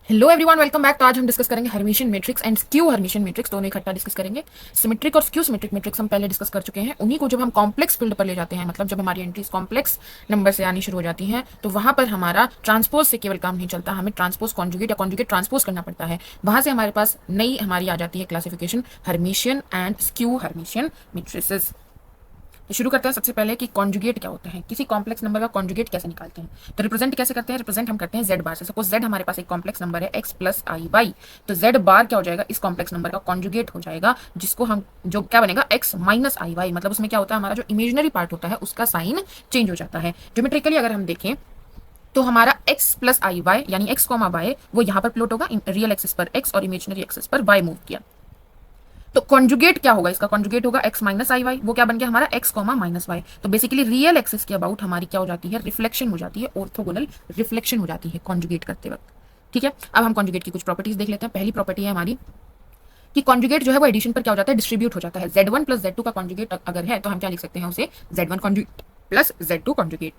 Hello everyone, welcome back. तो आज हम डिस्कस करेंगे Hermitian matrix and skew hermitian matrix, दोनों इकट्ठा डिस्कस करेंगे। सिमेट्रिक और स्क्यू सिमेट्रिक मैट्रिक्स हम पहले डिस्कस कर चुके हैं। उन्हीं को जब हम कॉम्प्लेक्स फील्ड पर ले जाते हैं, मतलब जब हमारी एंट्रीज कॉम्प्लेक्स नंबर से आनी शुरू हो जाती हैं, तो वहां पर हमारा ट्रांसपोज से केवल काम नहीं चलता, हमें ट्रांसपोज कॉन्जुगेट या कॉन्जुगेट ट्रांसपोज करना पड़ता है। वहां से हमारे पास नई हमारी आ जाती है classification Hermitian and skew Hermitian matrices. तो शुरू करते हैं सबसे पहले कि कॉन्जुगेट क्या होता है, किसी कॉम्प्लेक्स नंबर का कॉन्जुगेट कैसे निकालते हैं। तो रिप्रेजेंट कैसे करते हैं, रिप्रेजेंट हम करते हैं जेड बार से। सपोज जेड हमारे पास एक कॉम्प्लेक्स नंबर है एक्स प्लस आई वाई, तो जेड बार क्या हो जाएगा, इस कॉम्प्लेक्स नंबर का कॉन्जुगेट हो जाएगा, जिसको हम जो क्या बनेगा एक्स माइनस आई वाई। मतलब उसमें क्या होता है, हमारा जो इमेजनरी पार्ट होता है उसका साइन चेंज हो जाता है। ज्योमेट्रिकली अगर हम देखें तो हमारा x प्लस आई वाई यानी x कॉमा वाई वो यहाँ पर प्लॉट होगा, रियल एक्सिस पर x और इमेजनरी एक्सिस पर y मूव किया। तो कॉन्जुगेट क्या होगा, इसका कॉन्जुगेट होगा x माइनस आई वाई, वो क्या बन गया हमारा x कॉमा माइनस वाई। तो बेसिकली रियल एक्सिस के अबाउट हमारी क्या हो जाती है, रिफ्लेक्शन हो जाती है, ऑर्थोगोनल रिफ्लेक्शन हो जाती है कॉन्जुगेट करते वक्त। ठीक है, अब हम कॉन्जुगेट की कुछ प्रॉपर्टीज देख लेते हैं। पहली प्रॉपर्टी है हमारी कि कॉन्जुगेट जो है वो एडिशन पर क्या हो जाता है, डिस्ट्रीब्यूट हो जाता है। z1 प्लस z2 का कॉन्जुगेट अगर है तो हम क्या लिख सकते हैं उसे z1 conjugate plus z2 conjugate.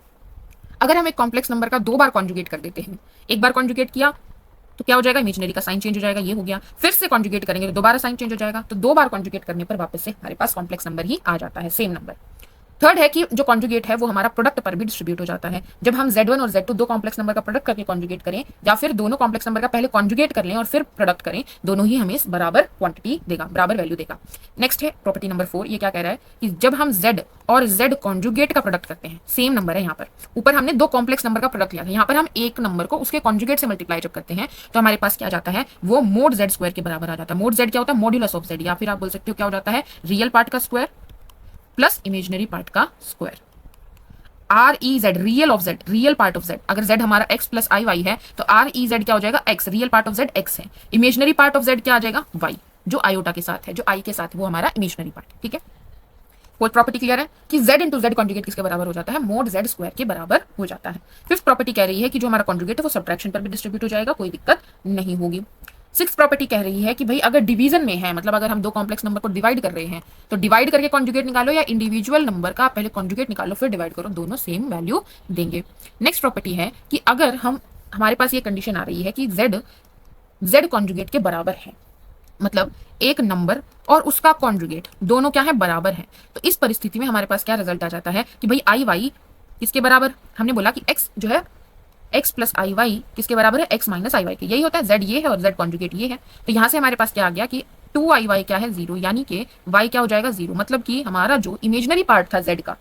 अगर हम एक कॉम्प्लेक्स नंबर का दो बार कॉन्जुगेट कर देते हैं, एक बार कॉन्जुगेट किया तो क्या हो जाएगा, इमेजनरी का साइन चेंज हो जाएगा, ये हो गया। फिर से कॉन्जुगेट करेंगे तो दोबारा साइन चेंज हो जाएगा। तो दो बार कॉन्जुगेट करने पर वापस से हमारे पास कॉम्प्लेक्स नंबर ही आ जाता है, सेम नंबर। थर्ड है कि जो कॉन्जुगेट है वो हमारा प्रोडक्ट पर भी डिस्ट्रीब्यूट हो जाता है। जब हम z1 और z2 दो कॉम्प्लेक्स नंबर का प्रोडक्ट करके कॉन्जुगेट करें, या फिर दोनों कॉम्प्लेक्स नंबर का पहले कॉन्जुगेट कर लें और फिर प्रोडक्ट करें, दोनों ही हमें बराबर क्वांटिटी देगा, बराबर वैल्यू देगा। नेक्स्ट है प्रॉपर्टी नंबर 4, ये क्या कह रहा है कि जब हम z और z कॉन्जुगेट का प्रोडक्ट करते हैं, सेम नंबर है यहाँ पर, ऊपर हमने दो कॉम्प्लेक्स नंबर का प्रोडक्ट लिया था, यहाँ पर हम एक नंबर को उसके कॉन्जुगेट से मल्टीप्लाई जब करते हैं तो हमारे पास क्या जाता है, वो मोड z स्क्वायर के बराबर आ जाता है। मोड z क्या होता है, मॉड्यूलस ऑफ z, या फिर आप बोल सकते हो क्या हो जाता है, रियल पार्ट का स्क्वायर प्लस इमेजनरी पार्ट का square. R E Z real of Z, real part of Z, अगर जेड हमारा एक्स प्लस आई वाई है तो आर ई जेड क्या हो जाएगा, x, real part of Z x है, इमेजनरी पार्ट ऑफ जेड क्या आ जाएगा, वाई, जो आयोटा के साथ है, जो आई के साथ है, वो हमारा इमेजनरी पार्ट। ठीक है, फोर्थ प्रॉपर्टी क्लियर है कि z इंटू जेड कॉन्जुगेट किसके बराबर हो जाता है, मोड z स्क्वायर के बराबर हो जाता है। फिफ्थ प्रॉपर्टी कह रही है कि जो हमारा कॉन्जुगेट है वो सब्ट्रैक्शन पर भी डिस्ट्रीब्यूट हो जाएगा, कोई दिक्कत नहीं होगी। सिक्स प्रॉपर्टी कह रही है कि भाई अगर डिवीजन में है, मतलब अगर हम दो कॉम्प्लेक्स नंबर को डिवाइड कर रहे हैं तो डिवाइड करके कॉन्जुगेट निकालो, या इंडिविजुअल नंबर का पहले कॉन्जुगेट निकालो फिर डिवाइड करो, दोनों सेम वैल्यू देंगे। नेक्स्ट प्रॉपर्टी है कि अगर हमारे पास ये कंडीशन आ रही है कि z कॉन्जुगेट के बराबर है, मतलब एक नंबर और उसका कॉन्जुगेट दोनों क्या है, बराबर है, तो इस परिस्थिति में हमारे पास क्या रिजल्ट आ जाता है कि भाई आई वाई किसके बराबर, हमने बोला कि x जो है x प्लस आई वाई किसके बराबर है, x माइनस आई वाई के, यही होता है, z ये है और z कॉन्जुगेट ये है। तो यहां से हमारे पास क्या आ गया कि 2i y क्या है, जीरो, यानी कि y क्या हो जाएगा, जीरो। मतलब कि हमारा जो इमेजनरी पार्ट था z का,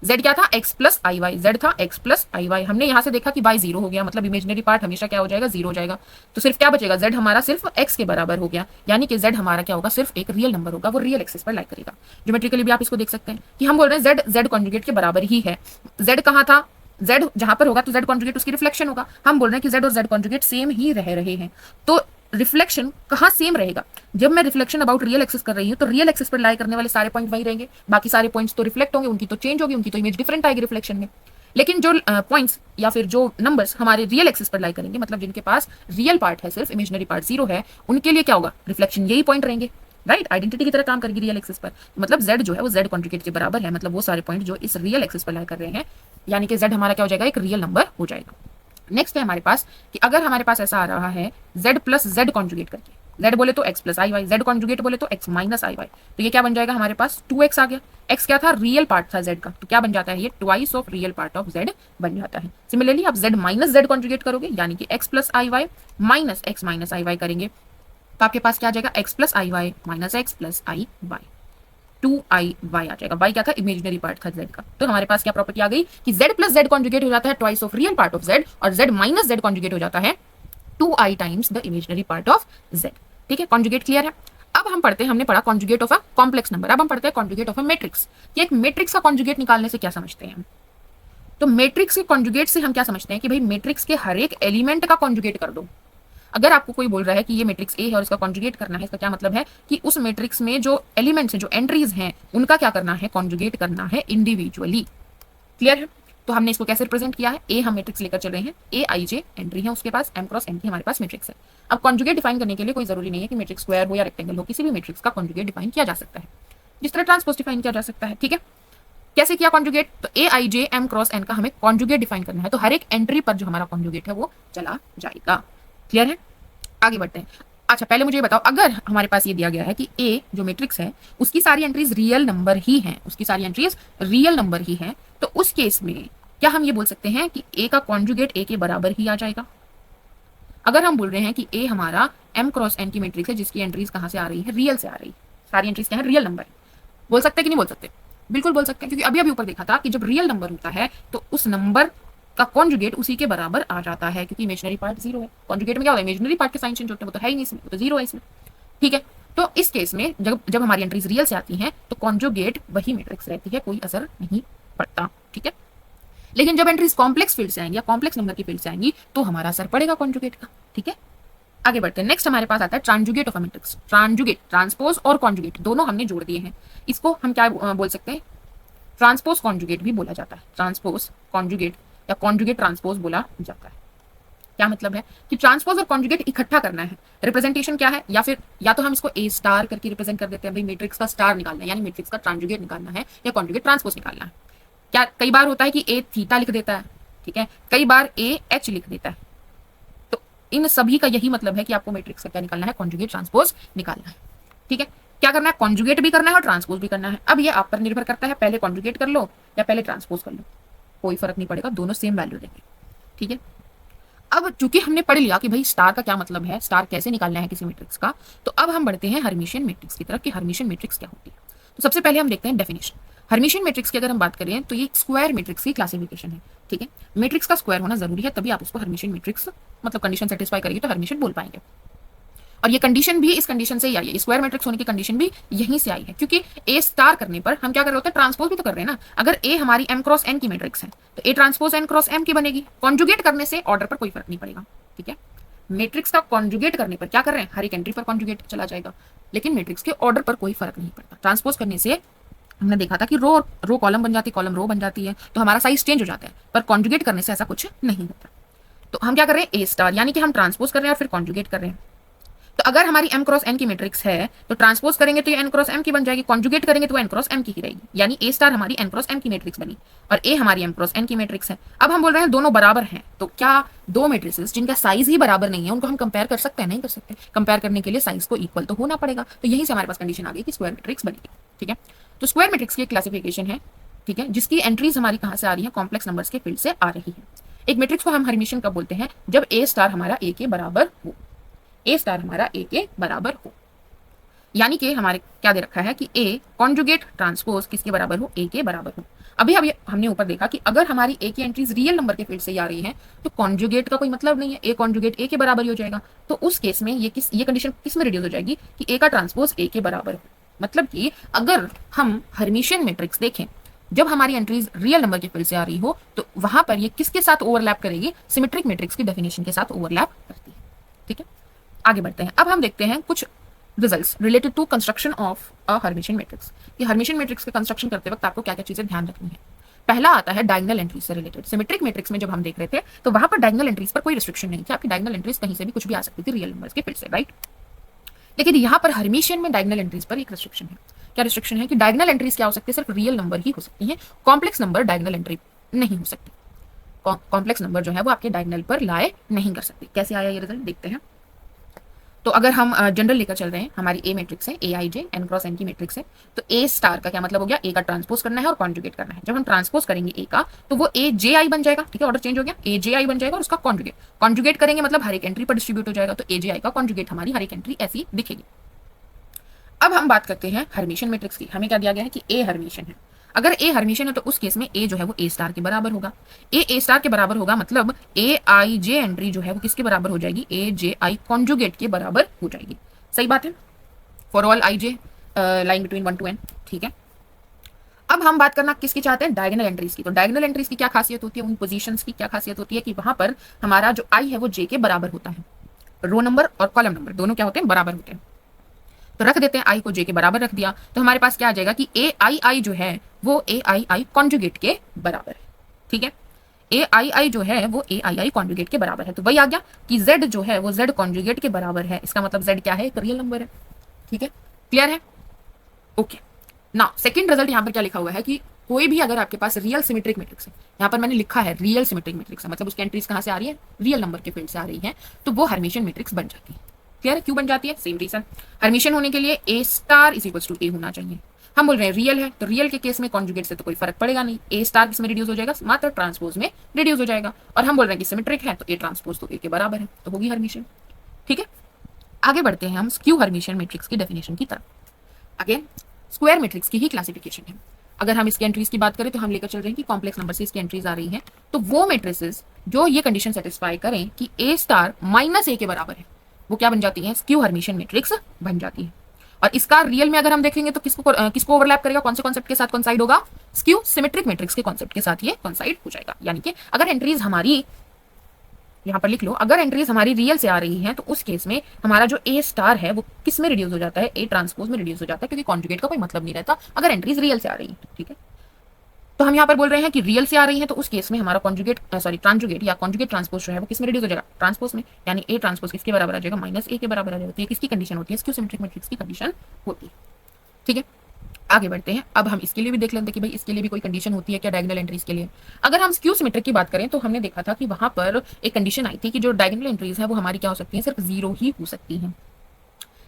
z क्या था, x प्लस आई वाई, z था x प्लस आई वाई, हमने यहां से देखा कि y जीरो हो गया, मतलब इमेजनरी पार्ट हमेशा क्या हो जाएगा, जीरो हो जाएगा। तो सिर्फ क्या बचेगा, z हमारा सिर्फ x के बराबर हो गया, यानी कि z हमारा क्या होगा, सिर्फ एक रियल नंबर होगा, वो रियल एक्सिस पर लाई करेगा। ज्योमेट्रिकली भी आप इसको देख सकते हैं कि हम बोल रहे हैं z कॉन्जुगेट के बराबर ही है। z कहाँ था, z जहां पर होगा तो z कॉन्जुगेट उसकी रिफ्लेक्शन होगा। हम बोल रहे हैं कि z और z कॉन्जुगेट सेम ही रह रहे हैं, तो रिफ्लेक्शन कहाँ सेम रहेगा, जब मैं रिफ्लेक्शन अबाउट रियल एक्सिस कर रही हूँ तो रियल एक्सिस पर लाई करने वाले सारे पॉइंट वही रहेंगे, बाकी सारे पॉइंट्स तो रिफ्लेक्ट होंगे, उनकी तो चेंज होगी, उनकी तो इमेज डिफरेंट आएगी रिफ्लेक्शन में। लेकिन जो पॉइंट्स या फिर जो नंबर्स हमारे रियल एक्सिस पर लाई करेंगे, मतलब जिनके पास रियल पार्ट है, सिर्फ इमेजनरी पार्ट जीरो है, उनके लिए क्या होगा, रिफ्लेक्शन यही पॉइंट रहेंगे, राइट, आइडेंटिटी की तरह काम करेगी रियल एक्सिस पर। मतलब z जो है वो z कॉन्जुगेट के बराबर है, मतलब वो सारे पॉइंट जो इस रियल एक्सिस पर लाई कर रहे हैं, यानी कि z हमारा क्या हो जाएगा, एक रियल नंबर हो जाएगा। नेक्स्ट है हमारे पास कि अगर हमारे पास ऐसा आ रहा है z प्लस जेड कॉन्जुगेट करके, z बोले तो x प्लस आई वाई, जेड कॉन्जुगेट बोले तो x माइनस आई वाई, तो ये क्या बन जाएगा हमारे पास, 2x आ गया। x क्या था, रियल पार्ट था z का, तो क्या बन जाता है, ये twice of real part of z बन जाता है। सिमिलरली आप z माइनस जेड कॉन्जुगेट करोगे, यानी कि x प्लस आई वाई माइनस x माइनस आई वाई करेंगे, तो आपके पास क्या आ जाएगा, x प्लस आई वाई माइनस x प्लस आई वाई, 2i y आ जाएगा। y क्या था, इमेजनरी पार्ट था z का। तो हमारे पास क्या प्रॉपर्टी आ गई कि z प्लस जेड कॉन्जुगेट हो जाता है twice of real part of z, और z माइनस जेड कॉन्जुगेट हो जाता है 2i times the imaginary part of z। ठीक है, कॉन्जुगेट क्लियर है। अब हम पढ़ते हैं, हमने पढ़ा conjugate of a complex number, अब हम पढ़ते हैं कॉन्जुगेट ऑफ अ मैट्रिक्स। कि एक मैट्रिक्स का कॉन्जुगेट निकालने से क्या समझते हैं हम, तो मैट्रिक्स के कॉन्जुगेट से हम क्या समझते हैं कि भाई मैट्रिक्स के हर एक एलिमेंट का कॉन्जुगेट कर दो। अगर आपको कोई बोल रहा है कि ये मैट्रिक्स ए है और इसका कॉन्जुगेट करना है, इसका क्या मतलब है कि उस मैट्रिक्स में जो एलिमेंट्स हैं, जो एंट्रीज हैं, उनका क्या करना है, कॉन्जुगेट करना है इंडिविजुअली। क्लियर है। तो हमने इसको कैसे रिप्रेजेंट किया है, ए हम मैट्रिक्स लेकर चल रहे हैं, ए आई जे एंट्री है उसके पास, एम क्रॉस एन की हमारे पास मैट्रिक्स है। अब कॉन्जुगेट डिफाइन करने के लिए कोई जरूरी नहीं है कि मैट्रिक्स स्क्वायर हो या रेक्टेंगल हो, किसी भी मैट्रिक्स का कॉन्जुगेट डिफाइन किया जा सकता है, जिस तरह ट्रांसपोज डिफाइन किया जा सकता है। ठीक है, कैसे किया कॉन्जुगेट, तो ए आई जे एम क्रॉस एन का हमें कॉन्जुगेट डिफाइन करना है, तो हर एक एंट्री पर जो हमारा कॉन्जुगेट है वो चला जाएगा। क्लियर है। आगे बढ़ते हैं। अच्छा पहले मुझे ये बताओ, अगर हमारे पास ये दिया गया है कि ए जो मैट्रिक्स है उसकी सारी एंट्रीज रियल नंबर ही हैं, उसकी सारी एंट्रीज रियल नंबर ही हैं, तो उस केस में क्या हम ये बोल सकते हैं कि ए का कॉन्जुगेट ए के बराबर ही आ जाएगा? अगर हम बोल रहे हैं कि ए हमारा m क्रॉस n की मैट्रिक्स है जिसकी एंट्रीज कहां से आ रही है? रियल से आ रही है, सारी एंट्रीज क्या है? Real number. बोल सकते हैं कि नहीं बोल सकते? बिल्कुल बोल सकते हैं, क्योंकि अभी अभी ऊपर देखा था कि जब रियल नंबर होता है तो उस नंबर का कॉन्जुगेट उसी के बराबर आ जाता है, क्योंकि इमेजिनरी पार्ट जीरो है। कॉन्जुगेट में क्या होता है? इमेजिनरी पार्ट के साइन चेंज होते हैं, वो तो है ही नहीं इसमें, वो तो जीरो है इसमें। ठीक है, तो इस केस में जब जब हमारी एंट्रीज रियल से आती हैं तो कॉन्जुगेट वही मैट्रिक्स रहती है, कोई असर नहीं पड़ता। ठीक है, लेकिन जब एंट्रीज कॉम्प्लेक्स फील्ड से आएंगी या कॉम्प्लेक्स नंबर की फील्ड से आएंगी तो हमारा असर पड़ेगा कॉन्जुगेट का। ठीक है, आगे बढ़ते हैं। नेक्स्ट हमारे पास आता है ट्रांजुगेट ऑफ अ मैट्रिक्स। ट्रांजुगेट, ट्रांसपोज और कॉन्जुगेट दोनों हमने जोड़ दिए हैं। इसको हम क्या बोल सकते हैं? ट्रांसपोज कॉन्जुगेट भी बोला जाता है। ट्रांसपोज कॉन्जुगेट या कॉन्जुगेट ट्रांसपोज बोला जाता है। क्या मतलब है कि ट्रांसपोज और कॉन्जुगेट इकट्ठा करना है। रिप्रेजेंटेशन क्या है? या फिर या तो हम इसको ए स्टार करके रिप्रेजेंट कर देते हैं, भाई मैट्रिक्स का स्टार निकालना है, यानी मैट्रिक्स का ट्रांजुगेट निकालना है या कॉन्जुगेट ट्रांसपोज निकालना है। क्या कई बार होता है कि ए थीटा लिख देता है, ठीक है, कई बार ए एच लिख देता है। तो इन सभी का यही मतलब है कि आपको मैट्रिक्स का क्या निकालना है? कॉन्जुगेट ट्रांसपोज निकालना है। ठीक है, क्या करना है? कॉन्जुगेट भी करना है और ट्रांसपोज भी करना है। अब ये आप पर निर्भर करता है, पहले कॉन्जुगेट कर लो या पहले ट्रांसपोज कर लो, कोई फर्क नहीं पड़ेगा, दोनों सेम वैल्यू देंगे। ठीक है, अब चूंकि हमने पढ़ लिया कि भाई स्टार का क्या मतलब है, स्टार कैसे निकालना है किसी मैट्रिक्स का, तो अब हम बढ़ते हैं हर्मिशियन मैट्रिक्स की तरफ कि हर्मिशियन मैट्रिक्स क्या होती है। तो सबसे पहले हम देखते हैं डेफिनेशन। हर्मिशियन मैट्रिक्स की अगर हम बात करें तो ये स्क्वायर मैट्रिक्स की क्लासिफिकेशन है। ठीक है, मैट्रिक्स का स्क्वायर होना जरूरी है, तभी आप उसको हर्मिशियन मैट्रिक्स मतलब कंडीशन सेटिस्फाई करेगी तो हर्मिशियन बोल पाएंगे। और ये कंडीशन भी इस कंडीशन से ही आई है, स्क्वायर मैट्रिक्स होने की कंडीशन भी यहीं से आई है, क्योंकि ए स्टार करने पर हम क्या कर रहे होते हैं? ट्रांसपोज भी तो कर रहे हैं ना। अगर ए हमारी m क्रॉस n की मैट्रिक्स है तो A transpose n cross m की बनेगी। कॉन्जुगेट करने से ऑर्डर पर कोई फर्क नहीं पड़ेगा। ठीक है, मैट्रिक्स का कॉन्जुगेट करने पर क्या कर रहे हैं? हर एक एंट्री पर कॉन्जुगेट चला जाएगा, लेकिन मैट्रिक्स के ऑर्डर पर कोई फर्क नहीं पड़ता। ट्रांसपोज करने से हमने देखा था कि रो रो कॉलम बन जाती है, कॉलम रो बन जाती है, तो हमारा साइज चेंज हो जाता है, पर कॉन्जुगेट करने से ऐसा कुछ नहीं होता। तो हम क्या कर रहे हैं? ए स्टार, यानी कि हम ट्रांसपोज कर रहे हैं और फिर कॉन्जुगेट कर रहे हैं। तो अगर हमारी m क्रॉस n की मैट्रिक्स है तो ट्रांसपोज करेंगे तो ये n क्रॉस m की बन जाएगी, कॉन्जुगेट करेंगे तो n क्रॉस m की ही रहेगी, यानी a स्टार हमारी n क्रॉस m की मैट्रिक्स बनी और a हमारी m क्रॉस n की मैट्रिक्स है। अब हम बोल रहे हैं दोनों बराबर हैं, तो क्या दो मैट्रिसेस जिनका साइज ही बराबर नहीं है उनको हम कंपेयर कर सकते हैं? नहीं कर सकते। कंपेयर करने के लिए साइज को इक्वल तो होना पड़ेगा, तो यहीं से हमारे पास कंडीशन आ गई कि स्क्वायर मैट्रिक्स बनेगी। ठीक है, तो स्क्वायर मैट्रिक्स की एक क्लासिफिकेशन है, ठीक है, जिसकी एंट्रीज हमारी कहां से आ रही है? कॉम्प्लेक्स नंबर्स के फील्ड से आ रही है। एक मैट्रिक्स को हम हर्मिशियन कब बोलते हैं? जब a स्टार हमारा a के बराबर हो, ए स्टार हमारा ए के बराबर हो, यानी कि हमारे क्या दे रखा है कि ए कॉन्जुगेट ट्रांसपोज किसके बराबर हो? ए के बराबर हो। अभी हमने ऊपर देखा कि अगर हमारी ए की एंट्रीज रियल नंबर के फील्ड से आ रही हैं तो कॉन्जुगेट का कोई मतलब नहीं है, ए कॉन्जुगेट ए के बराबर ही हो जाएगा। तो उस केस में ये कंडीशन किस में रिड्यूस हो जाएगी कि ए का ट्रांसपोज ए के बराबर हो। मतलब कि अगर हम हर्मिशियन मैट्रिक्स देखें, जब हमारी एंट्रीज रियल नंबर के फील्ड से आ रही हो तो वहां पर ये किसके साथ ओवरलैप करेगी? सिमेट्रिक मैट्रिक्स की डेफिनेशन के साथ ओवरलैप करती है। ठीक है, आगे बढ़ते हैं। अब हम देखते हैं कुछ results related to construction of a hermitian matrix. कि हर्मिशियन मैट्रिक्स के कंस्ट्रक्शन करते वक्त आपको क्या क्या चीजें ध्यान रखनी है। पहला आता है डायगोनल एंट्रीज से रिलेटेड। सिमेट्रिक मैट्रिक्स में जब हम देख रहे थे तो वहां पर डायगोनल एंट्रीज पर कोई रिस्ट्रिक्शन नहीं थी, आपकी डायगोनल एंट्रीज कहीं से भी कुछ भी आ सकती थी रियल नंबर्स के फील्ड से, राइट। लेकिन यहाँ पर हर्मिशियन में डायगोनल एंट्रीज पर एक रिस्ट्रिक्शन है। क्या रिस्ट्रिक्शन है? कि डायगोनल एंट्रीज क्या हो सकती है? सिर्फ रियल नंबर ही हो सकती है, कॉम्प्लेक्स नंबर डायगोनल एंट्री नहीं हो सकती। कॉम्प्लेक्स नंबर जो है वो आपके डायगोनल पर लाए नहीं कर सकते। कैसे आया ये रिजल्ट देखते हैं। तो अगर हम जनरल लेकर चल रहे हैं, हमारी ए मैट्रिक्स है, ए आई जे n क्रॉस n की मैट्रिक्स है, तो ए स्टार का क्या मतलब हो गया? ए का ट्रांसपोज करना है और कॉन्जुगेट करना है। जब हम ट्रांसपोज करेंगे ए का तो वो ए जे आई बन जाएगा। ठीक है, ऑर्डर चेंज हो गया, ए जे आई बन जाएगा और उसका कॉन्जुगेट करेंगे मतलब हर एक एंट्री पर डिस्ट्रीब्यूट हो जाएगा, तो ए जे आई का कॉन्जुगेट हमारी हर एक एंट्री ऐसी दिखेगी। अब हम बात करते हैं हर्मिशियन मैट्रिक्स की। हमें क्या दिया गया है कि ए हर्मिशियन है। अगर ए हर्मिशियन है तो उस केस में ए जो है वो ए स्टार के बराबर होगा। ए स्टार के बराबर होगा मतलब ए आई जे एंट्री जो है वो किसके बराबर हो जाएगी? ए जे आई कॉन्जुगेट के बराबर हो जाएगी। सही बात है, for all I J lying between 1 to n। ठीक है, अब हम बात करना किसकी चाहते हैं? डायगोनल एंट्रीज की। तो डायगोनल एंट्रीज की क्या खासियत होती है? उन पोजीशंस की क्या खासियत होती है कि वहां पर हमारा जो आई है वो जे के बराबर होता है। रो नंबर और कॉलम नंबर दोनों क्या होते हैं? बराबर होते हैं। तो रख देते हैं आई को जे के बराबर रख दिया, तो हमारे पास क्या आ जाएगा कि ए आई आई जो है वो ए आई आई कॉन्जुगेट के बराबर है। ठीक है, ए आई आई जो है वो ए आई आई कॉन्जुगेट के बराबर है। तो वही आ गया कि जेड जो है वो जेड कॉन्जुगेट के बराबर है। इसका मतलब जेड क्या है? एक रियल नंबर है। ठीक है, क्लियर है? ओके, ना सेकंड रिजल्ट यहाँ पर क्या लिखा हुआ है कि कोई भी अगर आपके पास रियल सिमेट्रिक मैट्रिक्स है, यहाँ पर मैंने लिखा है रियल सिमेट्रिक मैट्रिक्स है, मतलब उसकी एंट्रीज कहाँ से आ रही है? रियल नंबर के फील्ड से आ रही है, तो वो हर्मिशियन मैट्रिक्स बन जाती है। क्लियर है? क्यों बन जाती है? सेम रीजन, हर्मिशियन होने के लिए ए स्टार इज इक्वल टू ए होना चाहिए। हम बोल रहे हैं रियल है, तो रियल के केस में कॉन्जुगेट से तो कोई फर्क पड़ेगा नहीं, ए स्टार किसमें रिड्यूस हो जाएगा? मात्र ट्रांसपोज में रिड्यूस हो जाएगा। और हम बोल रहे हैं कि सिमेट्रिक है तो ए ट्रांसपोज तो ए के बराबर है, तो होगी हर्मिशियन। ठीक है, आगे बढ़ते हैं हम स्क्यू हर्मिशियन मैट्रिक्स की डेफिनेशन की तरफ। अगेन स्क्वायर मैट्रिक्स की ही क्लासिफिकेशन है। अगर हम इसकी एंट्रीज की बात करें तो हम लेकर चल रहे हैं कि कॉम्प्लेक्स नंबर से इसकी एंट्रीज आ रही हैं, तो वो मैट्रिसेस जो ये कंडीशन सेटिस्फाई करें कि ए स्टार माइनस ए के बराबर है, वो क्या बन जाती है? स्क्यू हर्मिशियन मैट्रिक्स बन जाती है। और इसका रियल में अगर हम देखेंगे तो किसको ओवरलैप करेगा? कौन से कॉन्सेप्ट के साथ कॉन्साइड होगा? स्क्यू सिमेट्रिक मैट्रिक्स के कॉन्सेप्ट के साथ ये कॉन्साइड हो जाएगा। यानी कि अगर एंट्रीज हमारी, यहाँ पर लिख लो, अगर एंट्रीज हमारी रियल से आ रही हैं तो उस केस में हमारा जो ए स्टार है वो किस में रिड्यूस हो जाता है? ए ट्रांसपोज में रिड्यूस हो जाता है, क्योंकि कॉन्जुगेट का कोई मतलब नहीं रहता अगर एंट्रीज रियल से आ रही है। ठीक है, तो हम यहाँ पर बोल रहे हैं कि रियल से आ रही है तो उस केस में हमारा ट्रांजुगेट या कॉन्जुगेट ट्रांसपोज जो है वो किस में रिड्यूस हो जाएगा? ट्रांसपोज में। यानी ए ट्रांसपोज किसके बराबर आ जाएगा? माइनस ए के बराबर आ जाएगा। तो ये किसकी कंडीशन होती है? स्क्यू सिमेट्रिक मैट्रिक्स की कंडीशन होती है। ठीक है, आगे बढ़ते हैं। अब हम इसके लिए भी देख लेते हैं कि भाई इसके लिए भी कोई कंडीशन होती है क्या डायगोनल एंट्रीज के लिए। अगर हम स्क्यू सिमेट्रिक की बात करें तो हमने देखा था कि वहां पर एक कंडीशन आई थी कि जो डायगोनल एंट्रीज है वो हमारी क्या हो सकती है? सिर्फ जीरो ही हो सकती हैं,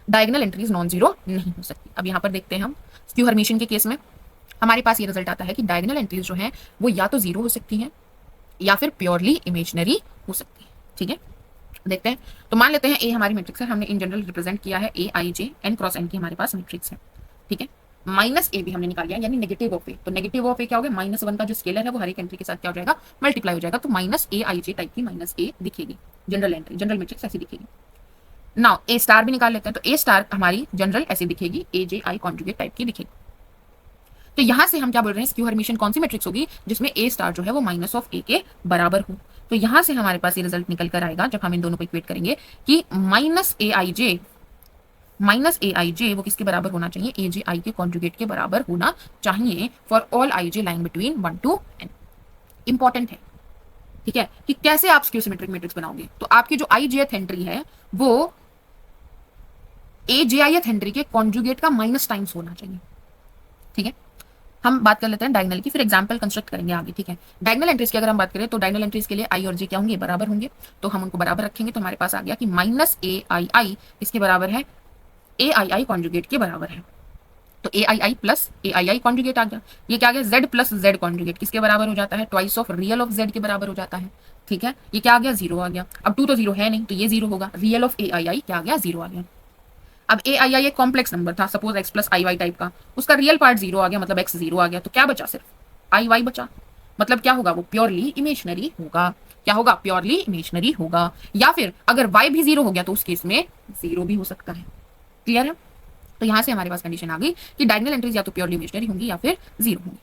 डायगोनल एंट्रीज नॉन जीरो नहीं हो सकती। अब यहाँ पर देखते हैं हम स्क्यू हर्मिशियन के केस में हमारे पास ये रिजल्ट आता है कि डायगोनल एंट्रीज जो है वो या तो जीरो हो सकती हैं या फिर प्योरली इमेजिनरी हो सकती है। ठीक है, देखते हैं। तो मान लेते हैं ए हमारी मैट्रिक्स है, हमने इन जनरल रिप्रेजेंट किया है ए आई जे एन क्रॉस एन की हमारे पास मैट्रिक्स है। ठीक है, माइनस ए भी हमने निकाल लिया, यानी नेगेटिव ऑफ ए। तो नेगेटिव ऑफ ए क्या हो गया? माइनस वन का जो स्केलर है वो हर एक एंट्री के साथ क्या हो जाएगा? मल्टीप्लाई हो जाएगा। तो माइनस ए आई जे टाइप की माइनस ए दिखेगी, जनरल एंट्री, जनरल मैट्रिक्स ऐसी दिखेगी। नाउ ए स्टार भी निकाल लेते हैं, तो ए स्टार हमारी जनरल ऐसी दिखेगी, ए जे आई कॉन्जुगेट टाइप की दिखेगी। तो यहां से हम क्या बोल रहे हैं? स्क्यू हर्मिशियन कौन सी मैट्रिक्स होगी? जिसमें ए स्टार जो है वो माइनस ऑफ ए के बराबर हो। तो यहां से हमारे पास ये रिजल्ट निकल कर आएगा जब हम इन दोनों को इक्वेट करेंगे कि माइनस ए आई जे वो किसके बराबर होना चाहिए? ए जे आई के कॉन्जुगेट के बराबर होना चाहिए for all I J lying between 1 to n। Important है, ठीक है, कि कैसे आप स्क्यू सिमेट्रिक मैट्रिक्स बनाओगे। तो आपकी जो आई जेथ एंट्री है वो ए जे आई एंट्री के कॉन्जुगेट का माइनस टाइम्स होना चाहिए। ठीक है, हम बात कर लेते हैं डायगोनल की, फिर एग्जांपल कंस्ट्रक्ट करेंगे आगे। ठीक है, डायगोनल एंट्रीज की अगर हम बात करें तो डायगोनल एंट्रीज के लिए आई और जे क्या होंगे? बराबर होंगे। तो हम उनको बराबर रखेंगे तो हमारे पास आ गया कि माइनस ए आई आई इसके बराबर है ए आई आई कॉन्जुगेट के बराबर है। तो ए आई आई प्लस ए आई आई कॉन्जुगेट आ गया। ये क्या आ गया? जेड प्लस जेड कॉन्जुगेट किसके बराबर हो जाता है? Twice of real of Z के बराबर हो जाता है। ठीक है, ये क्या आ गया? जीरो आ गया। अब टू तो जीरो है नहीं तो ये जीरो होगा। रियल ऑफ ए आई आई क्या आ गया? जीरो आ गया। अब ए आई आई एक कॉम्प्लेक्स नंबर था, सपोज एक्स प्लस आई वाई टाइप का, उसका रियल पार्ट जीरो आ गया, मतलब एक्स जीरो आ गया। तो क्या बचा? सिर्फ आई वाई बचा। मतलब क्या होगा? वो प्योरली इमेजनरी होगा। क्या होगा? प्योरली इमेजनरी होगा। या फिर अगर वाई भी जीरो हो गया तो उस केस में जीरो भी हो सकता है। क्लियर है? तो यहां से हमारे पास कंडीशन आ गई कि डायगोनल एंट्रीज या तो प्योरली इमेजनरी होंगी या फिर जीरो होंगी।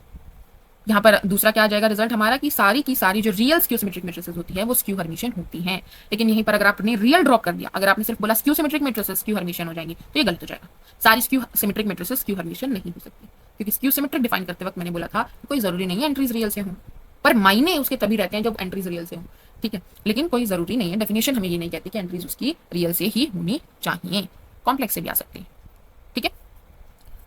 यहाँ पर दूसरा क्या आ जाएगा रिजल्ट हमारा कि सारी की सारी जो रियल स्क्यू सिमेट्रिक मैट्रिसेस होती है वो स्क्यू हर्मिशियन होती हैं। लेकिन यहीं पर अगर आपने रियल ड्रॉप कर दिया, अगर आपने सिर्फ बोला skew symmetric matrices skew Hermitian हो जाएंगी, तो ये गलत हो जाएगा। सारी skew symmetric matrices skew Hermitian नहीं हो सकती, क्योंकि स्क्यू सिमेट्रिक डिफाइन करते वक्त मैंने बोला था कि कोई जरूरी नहीं है एंट्रीज रियल से हो, पर मायने उसके तभी रहते हैं जब एंट्रीज रियल से हो। ठीक है, लेकिन कोई जरूरी नहीं है। डेफिनेशन हमें ये नहीं कहती कि एंट्रीज उसकी रियल से ही होनी चाहिए, कॉम्प्लेक्स से भी आ सकती है। ठीक है,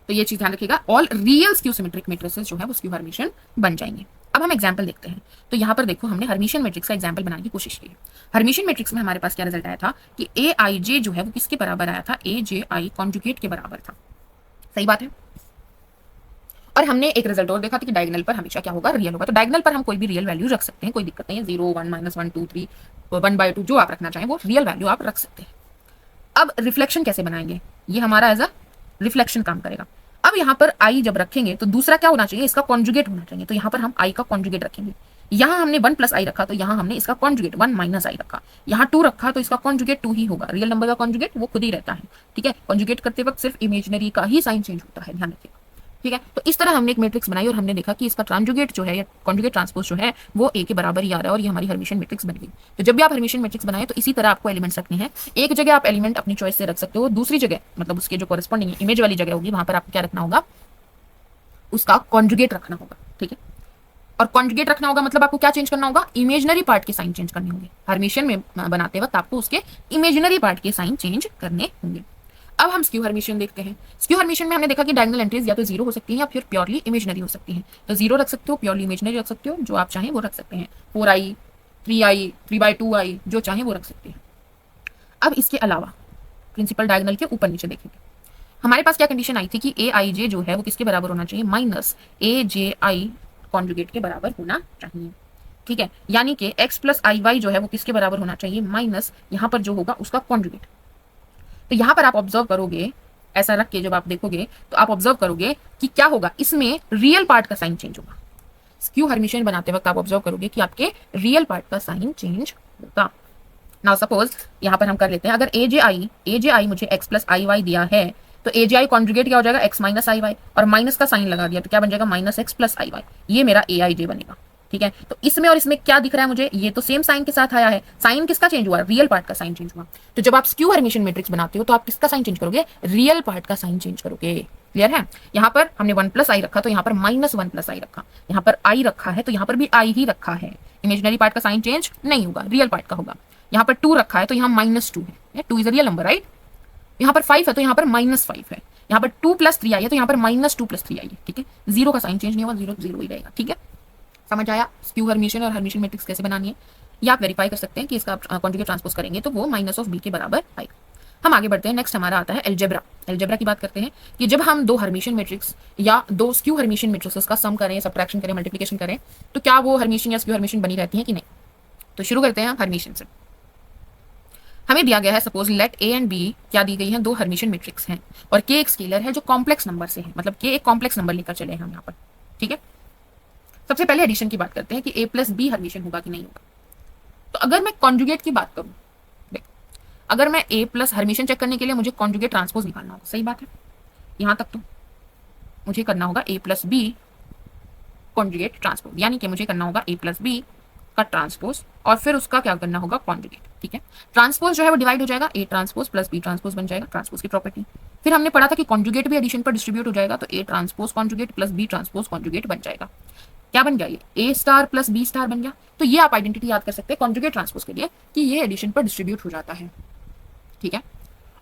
तो ये चीज ध्यान रखिएगा। All real skew symmetric matrices जो है वो स्क्यू हर्मिशियन बन जाएंगे। अब हम एग्जांपल देखते हैं। तो यहाँ पर देखो हमने हर्मिशियन मैट्रिक्स का एग्जांपल बनाने की कोशिश की। हर्मिशियन मैट्रिक्स में हमारे पास क्या रिजल्ट आया था कि ए आई जे जो है वो किसके बराबर आया था? ए जे आई कॉन्जुगेट के बराबर था। सही बात है। और हमने एक रिजल्ट और देखा था कि डायगोनल पर हमेशा क्या होगा? रियल होगा। तो डायगोनल पर हम कोई भी रियल वैल्यू रख सकते हैं, कोई दिक्कत नहीं है। 0 1 -1 2 3 1/2 जो आप रखना चाहें वो रियल वैल्यू आप रख सकते हैं। अब रिफ्लेक्शन कैसे बनाएंगे? ये हमारा एज अ रिफ्लेक्शन काम करेगा। अब यहाँ पर आई जब रखेंगे तो दूसरा क्या होना चाहिए? इसका कॉन्जुगेट होना चाहिए। तो यहाँ पर हम आई का कॉन्जुगेट रखेंगे। यहाँ हमने 1 + आई रखा तो यहाँ हमने इसका कॉन्जुगेट 1 - आई रखा। यहाँ 2 रखा तो इसका कॉन्जुगेट 2 ही होगा। रियल नंबर का कॉन्जुगेट वो खुद ही रहता है। ठीक है, कॉन्जुगेट करते वक्त सिर्फ इमेजिनरी का ही साइन चेंज होता है, ध्यान रखिएगा। ठीक है, तो इस तरह हमने एक मैट्रिक्स बनाई और हमने देखा कि इसका ट्रांजुगेट जो है या कॉन्जुगेट ट्रांसपोज जो है वो ए के बराबर ही आ रहा है और ये हमारी हर्मिशियन मैट्रिक्स बन गई। तो जब भी आप हर्मिशियन मैट्रिक्स बनाए तो इसी तरह आपको एलिमेंट्स रखने हैं। एक जगह आप एलिमेंट अपनी चॉइस से रख सकते हो, दूसरी जगह मतलब उसके जो कॉरेस्पॉन्डिंग इमेज वाली जगह होगी वहां पर आपको क्या रखना होगा? उसका कॉन्जुगेट रखना होगा। ठीक है, और कॉन्जुगेट रखना होगा मतलब आपको क्या चेंज करना होगा? इमेजिनरी पार्ट के साइन चेंज करने होंगे। हर्मिशियन में बनाते वक्त आपको उसके इमेजिनरी पार्ट के साइन चेंज करने होंगे। अब हम स्क्यू हर्मिशियन देखते हैं। स्क्यू हर्मिशियन में हमने देखा कि डायगोनल एंट्रीज या तो जीरो हो सकती हैं या फिर प्योरली इमेजिनरी हो सकती हैं। तो जीरो रख सकते हो, प्योरली इमेजिनरी रख सकते हो, जो आप चाहें वो रख सकते हैं। 4i 3i 3/2i जो चाहें वो रख सकते हैं। अब इसके अलावा प्रिंसिपल डायगोनल के ऊपर नीचे देखेंगे। हमारे पास क्या कंडीशन आई थी कि ए आई जे जो है वो किसके बराबर होना चाहिए, माइनस ए जे आई कॉन्जुगेट के बराबर होना चाहिए। ठीक है, यानी कि x प्लस आई वाई जो है वो किसके बराबर होना चाहिए, माइनस यहाँ पर जो होगा उसका कॉन्जुगेट। तो यहाँ पर आप ऑब्जर्व करोगे, ऐसा रख के जब आप देखोगे तो आप ऑब्जर्व करोगे कि क्या होगा, इसमें रियल पार्ट का साइन चेंज होगा। स्क्यू हर्मिशियन बनाते वक्त आप ऑब्जर्व करोगे कि आपके रियल पार्ट का साइन चेंज होगा। नाउ सपोज यहाँ पर हम कर लेते हैं, अगर ए जे आई मुझे x प्लस आई वाई दिया है तो ए जे आई कॉन्जुगेट क्या हो जाएगा, x माइनस आई वाई, और माइनस का साइन लगा दिया तो क्या बन जाएगा, माइनस एक्स प्लस आई वाई। ये मेरा ए आई जे बनेगा। ठीक है, तो इसमें और इसमें क्या दिख रहा है मुझे, ये तो सेम साइन के साथ आया है, साइन किसका चेंज हुआ, रियल पार्ट का साइन चेंज हुआ। तो जब आप स्क्यू हर्मिशियन मैट्रिक्स बनाते हो तो आप किसका साइन चेंज करोगे, रियल पार्ट का साइन चेंज करोगे। क्लियर है, यहाँ पर हमने 1 प्लस आई रखा तो यहाँ पर माइनस 1 प्लस आई रखा, यहाँ पर आई रखा है तो यहाँ पर भी आई ही रखा है। इमेजिनरी पार्ट का साइन चेंज नहीं होगा, रियल पार्ट का होगा। यहाँ पर 2 रखा है तो यहाँ -2 है, 2 is a real number right. यहाँ पर 5 है तो यहाँ पर -5 है, यहाँ पर 2 प्लस 3 आई है तो यहाँ पर -2 प्लस 3 आई है। ठीक है, जीरो का साइन चेंज नहीं होगा, जीरो जीरो ही रहेगा। ठीक है, समझ आया स्क्यू हर्मिशियन और हर्मिशियन मैट्रिक्स कैसे बनानी है। या आप वेरीफाई कर सकते हैं कि इसका कॉन्जुगेट ट्रांसपोज करेंगे तो वो माइनस ऑफ बी के बराबर आएगा। हम आगे बढ़ते हैं, नेक्स्ट हमारा आता है एल्जेब्रा। एल्जेब्रा की बात करते हैं कि जब हम दो हर्मिशियन मैट्रिक्स या दो स्क्यू हर्मिशियन मैट्रिक्स का सम करें, सब्ट्रैक्शन करें, मल्टीप्लिकेशन करें तो क्या वो हर्मिशियन या स्क्यू हर्मिशियन बनी रहती है कि नहीं। तो शुरू करते हैं हम हर्मिशियन से। हमें दिया गया है suppose let A and B, क्या दी गई है, दो हर्मिशियन मैट्रिक्स हैं और के एक स्केलर है जो कॉम्प्लेक्स नंबर से है, मतलब के एक कॉम्प्लेक्स नंबर लेकर चले हम यहाँ पर। ठीक है, सबसे पहले एडिशन की बात करते हैं कि ए प्लस बी हर्मिशियन होगा कि नहीं होगा। तो अगर मैं कॉन्जुगेट की बात करूं, देख अगर मैं ए प्लस हर्मिशियन चेक करने के लिए मुझे कॉन्जुगेट ट्रांसपोज निकालना होगा, सही बात है, यहां तक तो मुझे करना होगा ए प्लस बी कॉन्जुगेट ट्रांसपोज, यानी कि मुझे करना होगा ए प्लस बी का ट्रांसपोज और फिर उसका क्या करना होगा, कॉन्जुगेट। ठीक है, ट्रांसपोज जो है वो डिवाइड हो जाएगा, A transpose plus B transpose बन जाएगा, ट्रांसपोज की प्रॉपर्टी। फिर हमने पढ़ा था कि कॉन्जुगेट भी एडिशन पर डिस्ट्रीब्यूट हो जाएगा, तो A transpose conjugate plus B transpose conjugate बन जाएगा। क्या बन गया, ये A star plus B star बन गया। तो ये आप आइडेंटिटी याद कर सकते हैं कॉन्जुगेट ट्रांसपोज के लिए कि ये एडिशन पर डिस्ट्रीब्यूट हो जाता है। ठीक है,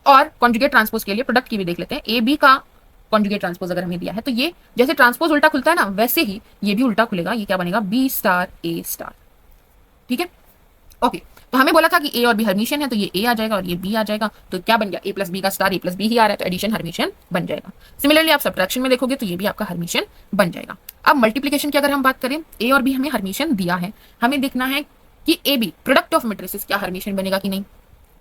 और कॉन्जुगेट ट्रांसपोज के लिए प्रोडक्ट की भी देख लेते हैं। ए बी का कॉन्जुगेट ट्रांसपोज अगर हमें दिया है तो ये जैसे ट्रांसपोज उल्टा खुलता है ना, वैसे ही ये भी उल्टा खुलेगा। ये क्या बनेगा, बी स्टार ए स्टार। ठीक है, ओके, तो हमें बोला था कि ए और बी हर्मिशियन है तो ये ए आ जाएगा और ये बी आ जाएगा। तो क्या बन गया, ए प्लस बी का स्टार ए प्लस बी ही आ रहा है तो एडिशन हर्मिशियन बन जाएगा। सिमिलरली आप सब्ट्रैक्शन में देखोगे तो ये भी आपका हर्मिशियन बन जाएगा। अब मल्टीप्लिकेशन की अगर हम बात करें, ए और बी हमें हर्मिशियन दिया है, हमें देखना है कि A B product of matrices क्या हर्मिशियन बनेगा कि नहीं।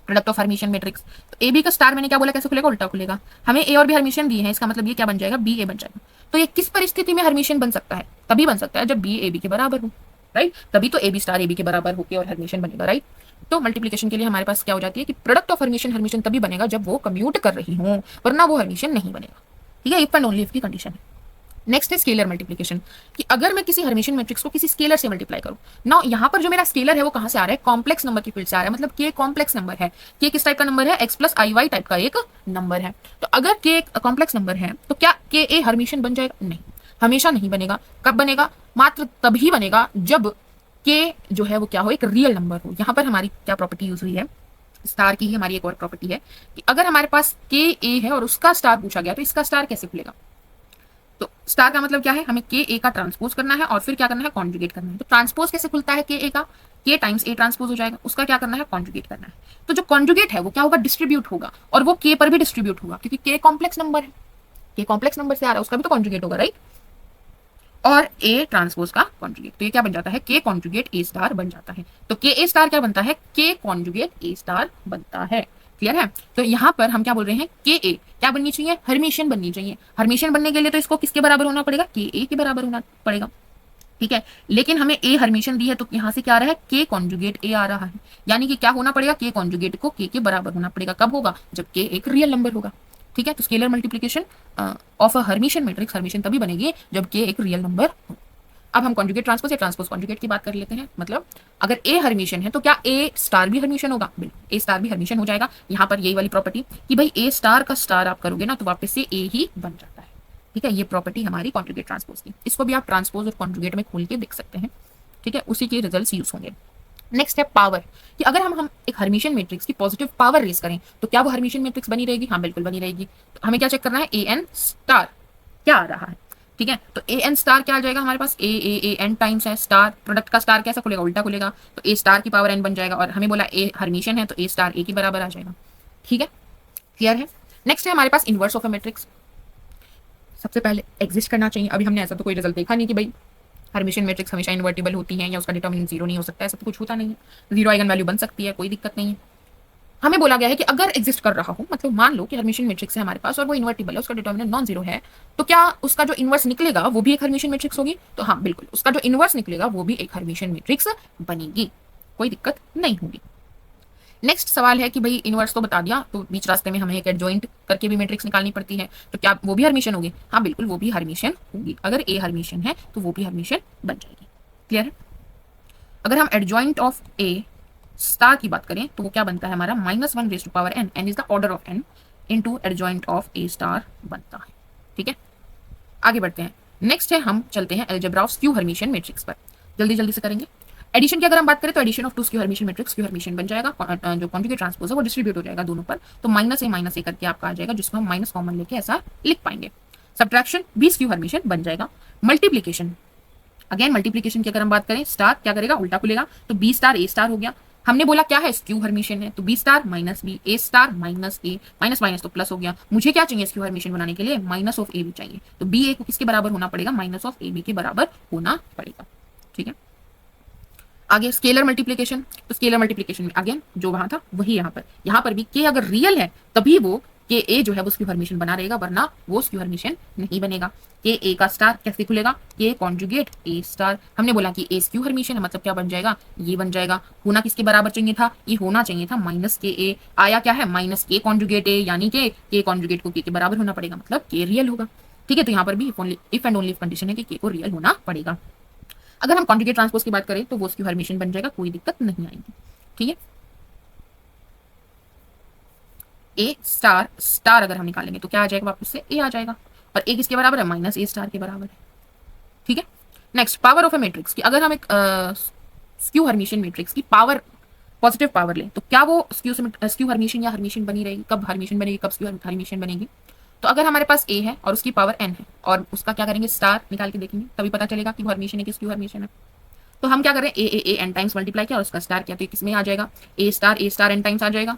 प्रोडक्ट ऑफ हर्मिशियन मैट्रिक्स, तो ए बी का स्टार मैंने क्या बोला, कैसे खुलेगा, उल्टा खुलेगा। हमें ए और बी हर्मिशियन दिए हैं, इसका मतलब ये क्या बन जाएगा, बी ए बन जाएगा। तो ये किस परिस्थिति में हर्मिशियन बन सकता है, तभी बन सकता है जब बी ए बी के बराबर हो, राइट। तभी तो A B star A B के बराबर होकर और हर्मिशियन बनेगा, राइट। तो मल्टीप्लिकेशन के लिए हमारे पास क्या हो जाती है कि प्रोडक्ट ऑफ हर्मिशियन हर्मिशियन तभी बनेगा जब वो कम्यूट कर रही हो, वरना वो हर्मिशियन नहीं बनेगा। ठीक है, इफ एंड ओनली इफ की कंडीशन है। नेक्स्ट है स्केलर मल्टीप्लिकेशन, कि अगर मैं किसी हर्मिशियन मैट्रिक्स को किसी स्केलर से मल्टीप्लाई करूं ना, यहाँ पर जो मेरा स्केलर है वो कहां से आ रहा है, कॉम्प्लेक्स नंबर की फील्ड से आ रहा है, मतलब के कॉम्प्लेक्स नंबर है। के किस टाइप का नंबर है, एक्स प्लस आई वाई टाइप का एक नंबर है। तो अगर के कॉम्प्लेक्स नंबर है तो क्या के ए हर्मिशियन बन जाएगा, नहीं, हमेशा नहीं बनेगा। कब बनेगा, मात्र तभी बनेगा जब के जो है वो क्या हो, एक रियल नंबर हो। यहाँ पर हमारी क्या प्रॉपर्टी यूज हुई है, स्टार की ही हमारी एक और प्रॉपर्टी है कि अगर हमारे पास के ए है और उसका स्टार पूछा गया तो इसका स्टार कैसे खुलेगा। तो स्टार का मतलब क्या है, हमें के ए का ट्रांसपोज करना है और फिर क्या करना है, कॉन्जुगेट करना है। तो ट्रांसपोज कैसे खुलता है के ए का, के टाइम्स ए ट्रांसपोज हो जाएगा, उसका क्या करना है, कॉन्जुगेट करना है। तो जो कॉन्जुगेट है वो क्या होगा, डिस्ट्रीब्यूट होगा, और वो के पर भी डिस्ट्रीब्यूट होगा क्योंकि के कॉम्प्लेक्स नंबर है, के कॉम्प्लेक्स नंबर से आ रहा है, उसका भी तो कॉन्जुगेट होगा, राइट। और ए ट्रांसपोज का कॉन्जुगेट, तो ये क्या बन जाता है, के कॉन्जुगेट ए स्टार बन जाता है। तो के ए स्टार क्या बनता है, के कॉन्जुगेट ए स्टार बनता है। क्लियर है, तो यहाँ पर हम क्या बोल रहे हैं, के ए क्या बननी चाहिए, हर्मिशियन बननी चाहिए। हर्मिशियन बनने के लिए तो इसको किसके बराबर होना पड़ेगा, के ए के बराबर होना पड़ेगा। ठीक है, लेकिन हमें ए हर्मिशियन दी है तो यहाँ से क्या आ रहा है, के कॉन्जुगेट ए आ रहा है, यानी कि क्या होना पड़ेगा, के कॉन्जुगेट को के बराबर होना पड़ेगा। कब होगा, जब के एक रियल नंबर होगा। ठीक है, तो scalar multiplication of a hermitian matrix, Hermitian तभी बनेगी जब के एक रियल नंबर हो। अब हम कॉन्जुगेट ट्रांसपोज या ट्रांसपोज कॉन्जुगेट की बात कर लेते हैं। मतलब अगर ए हर्मिशियन है तो क्या ए स्टार भी हर्मिशियन होगा, बिल्कुल ए स्टार भी हर्मिशियन हो जाएगा। यहाँ पर यही वाली प्रॉपर्टी कि भाई ए स्टार का स्टार आप करोगे ना तो वापस से ए ही बन जाता है। ठीक है, ये प्रॉपर्टी हमारी कॉन्जुगेट ट्रांसपोज की, इसको भी आप ट्रांसपोज और कॉन्जुगेट में खोल के देख सकते हैं। ठीक है, उसी के रिजल्ट यूज होंगे। नेक्स्ट है पावर, कि अगर हम एक हर्मिशियन मैट्रिक्स की पॉजिटिव पावर रेज करें तो क्या वो हर्मिशियन मैट्रिक्स बनी रहेगी, हाँ बिल्कुल बनी रहेगी। तो हमें क्या चेक करना है, ए एन स्टार क्या आ रहा है। ठीक है, तो ए एन स्टार क्या आ जाएगा हमारे पास, ए एन टाइम्स है स्टार, प्रोडक्ट का स्टार कैसा खुलेगा, उल्टा खुलेगा, तो ए स्टार की पावर एन बन जाएगा। और हमें बोला ए हर्मिशियन है तो ए स्टार ए के बराबर आ जाएगा। ठीक है, क्लियर है। नेक्स्ट है हमारे पास इनवर्स ऑफ अ मैट्रिक्स। सबसे पहले एग्जिस्ट करना चाहिए। अभी हमने ऐसा तो कोई रिजल्ट देखा नहीं कि भाई हर्मिशियन मैट्रिक्स हमेशा इन्वर्टिबल होती है या उसका डिटर्मिनेंट जीरो नहीं हो सकता, ऐसा तो कुछ होता नहीं है। जीरो आइगन वैल्यू बन सकती है, कोई दिक्कत नहीं है। हमें बोला गया है कि अगर एग्जिस्ट कर रहा हो, मतलब मान लो कि हर्मिशियन मैट्रिक्स है हमारे पास और वो इन्वर्टिबल है, उसका डिटर्मिनेंट नॉन जीरो है, तो क्या उसका जो इनवर्स निकलेगा वो भी एक हर्मिशियन मैट्रिक्स होगी? तो हाँ बिल्कुल, उसका जो इनवर्स निकलेगा वो भी एक हर्मिशियन मैट्रिक्स बनेगी, कोई दिक्कत नहीं होगी। नेक्स्ट सवाल है कि भाई इनवर्स तो बता दिया, तो बीच रास्ते में हमें एक एडजॉइंट करके भी मैट्रिक्स निकालनी पड़ती है, तो क्या वो भी हर्मिशियन होगी? हाँ बिल्कुल, वो भी हर्मिशियन होगी। अगर ए हर्मिशियन है तो वो भी हर्मिशियन बन जाएगी। क्लियर है। अगर हम एडजॉइंट ऑफ ए स्टार की बात करें तो वो क्या बनता है हमारा -1 raise to power n, n is the order of n into adjoint of A star बनता है। ठीक है, आगे बढ़ते हैं। नेक्स्ट है हम चलते हैं algebra of skew hermitian matrix पर, जल्दी जल्दी से करेंगे। एडिशन की अगर हम बात करें तो addition of two skew hermitian matrix, skew hermitian बन जाएगा, जो कॉन्जुगेट ट्रांसपोज है वो डिस्ट्रीब्यूट हो जाएगा दोनों पर, तो -a करके आपका आ जाएगा, जिसको हम माइनस कॉमन लेके ऐसा लिख पाएंगे। सब्ट्रैक्शन भी स्क्यू हर्मिशियन बन जाएगा। मल्टीप्लीकेशन, अगेन मल्टीप्लीकेशन की अगर हम बात करें, स्टार क्या करेगा, उल्टा खुलेगा, तो बी स्टार ए स्टार हो गया। हमने बोला क्या है, स्क्यू हर्मिशियन है, तो बी स्टार माइनस बी, ए स्टार माइनस ए, माइनस माइनस तो प्लस हो गया। मुझे क्या चाहिए स्क्यू हर्मिशियन बनाने के लिए, माइनस ऑफ ए बी चाहिए, तो बी ए को किसके बराबर होना पड़ेगा, माइनस ऑफ ए बी के बराबर होना पड़ेगा। ठीक है, आगे स्केलर मल्टीप्लीकेशन, तो स्केलर मल्टीप्लीकेशन में अगेन जो वहां था वही यहाँ पर भी के अगर रियल है तभी वो के ए जो है वो स्क्यू हर्मिशियन बना रहेगा, वरना वो स्क्यू हर्मिशियन नहीं बनेगा। के ए का स्टार कैसे खुलेगा, के कॉन्जुगेट ए स्टार, हमने बोला कि ए स्क्यू हर्मिशियन है, मतलब क्या बन जाएगा, ये बन जाएगा। होना किसके बराबर चाहिए था, ये होना चाहिए था माइनस के ए, आया क्या है माइनस के कॉन्जुगेट ए, यानी के कॉन्जुगेट को के बराबर होना पड़ेगा, मतलब के रियल होगा। ठीक है, तो यहाँ पर भी इफ एंड ओनली कंडीशन है कि के को रियल होना पड़ेगा। अगर हम कॉन्जुगेट ट्रांसपोज की बात करें तो वो स्क्यू हर्मिशियन बन जाएगा, कोई दिक्कत नहीं आएगी। ठीक है, ए स्टार स्टार अगर हम निकालेंगे तो क्या आ जाएगा, वापस से ए आ जाएगा, और ए किसके बराबर है, माइनस ए स्टार के बराबर है। ठीक है, next power of A matrix की, अगर हम एक स्क्यू हर्मिशियन मैट्रिक्स की पावर पॉजिटिव पावर लें तो क्या वो स्क्यू हर्मिशियन या हर्मिशियन बनी रहेगी, कब हर्मिशियन बनेगी, कब स्क्यू हर्मिशियन बनेगी। तो अगर हमारे पास ए है और उसकी पावर n है और उसका क्या करेंगे, स्टार निकाल के देखेंगे, तभी पता चलेगा कि वो हर्मिशियन है कि स्क्यू हर्मिशियन है। तो हम क्या करें, ए एन टाइम्स मल्टीप्लाई किया और उसका स्टार किया, तो किसमें आ जाएगा, ए स्टार एन टाइम्स आ जाएगा।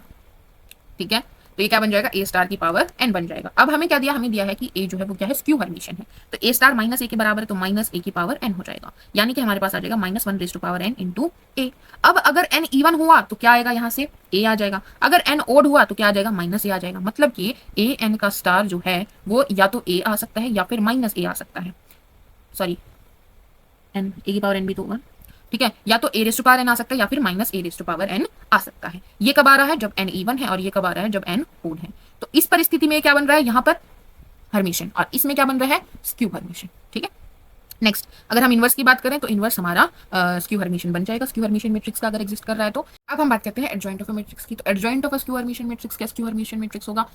ठीक है, तो ये क्या बन जाएगा, ए स्टार की पावर n बन जाएगा। अब हमें क्या दिया, हमें दिया है कि ए जो है वो क्या है, स्क्यू हर्मिशियन है, तो ए स्टार माइनस ए के बराबर है, तो माइनस ए की पावर n हो जाएगा, यानी कि हमारे पास आ जाएगा -1 raise to power n into A. अब अगर n इवन हुआ तो क्या आएगा, यहाँ से a आ जाएगा, अगर n ओड हुआ तो क्या आ जाएगा, माइनस ए आ जाएगा, मतलब कि ए एन का स्टार जो है वो या तो a आ सकता है या फिर माइनस ए आ सकता है, सॉरी n ए की पावर n भी तो होगा। ठीक है, या तो A raise to power n आ सकता है या फिर minus A raise to power n आ सकता है। ये कब आ रहा है, जब n इवन है, और ये कब आ रहा है, जब n ओड है। तो इस परिस्थिति में क्या बन रहा है, यहाँ पर हर्मिशियन, और इसमें क्या बन रहा है, स्क्यू हर्मिशियन। ठीक है, नेक्स्ट अगर हम इनवर्स की बात करें तो इनवर्स हमारा स्क्यू हर्मिशियन बन जाएगा, स्क्यू हर्मिशियन मैट्रिक्स का अगर एग्जिस्ट कर रहा है तो। अब हम बात करते हैं एडजॉइंट ऑफ अ मैट्रिक्स की, तो adjoint of a skew hermitian matrix क्या स्क्यू हर्मिशियन मैट्रिक्स होगा,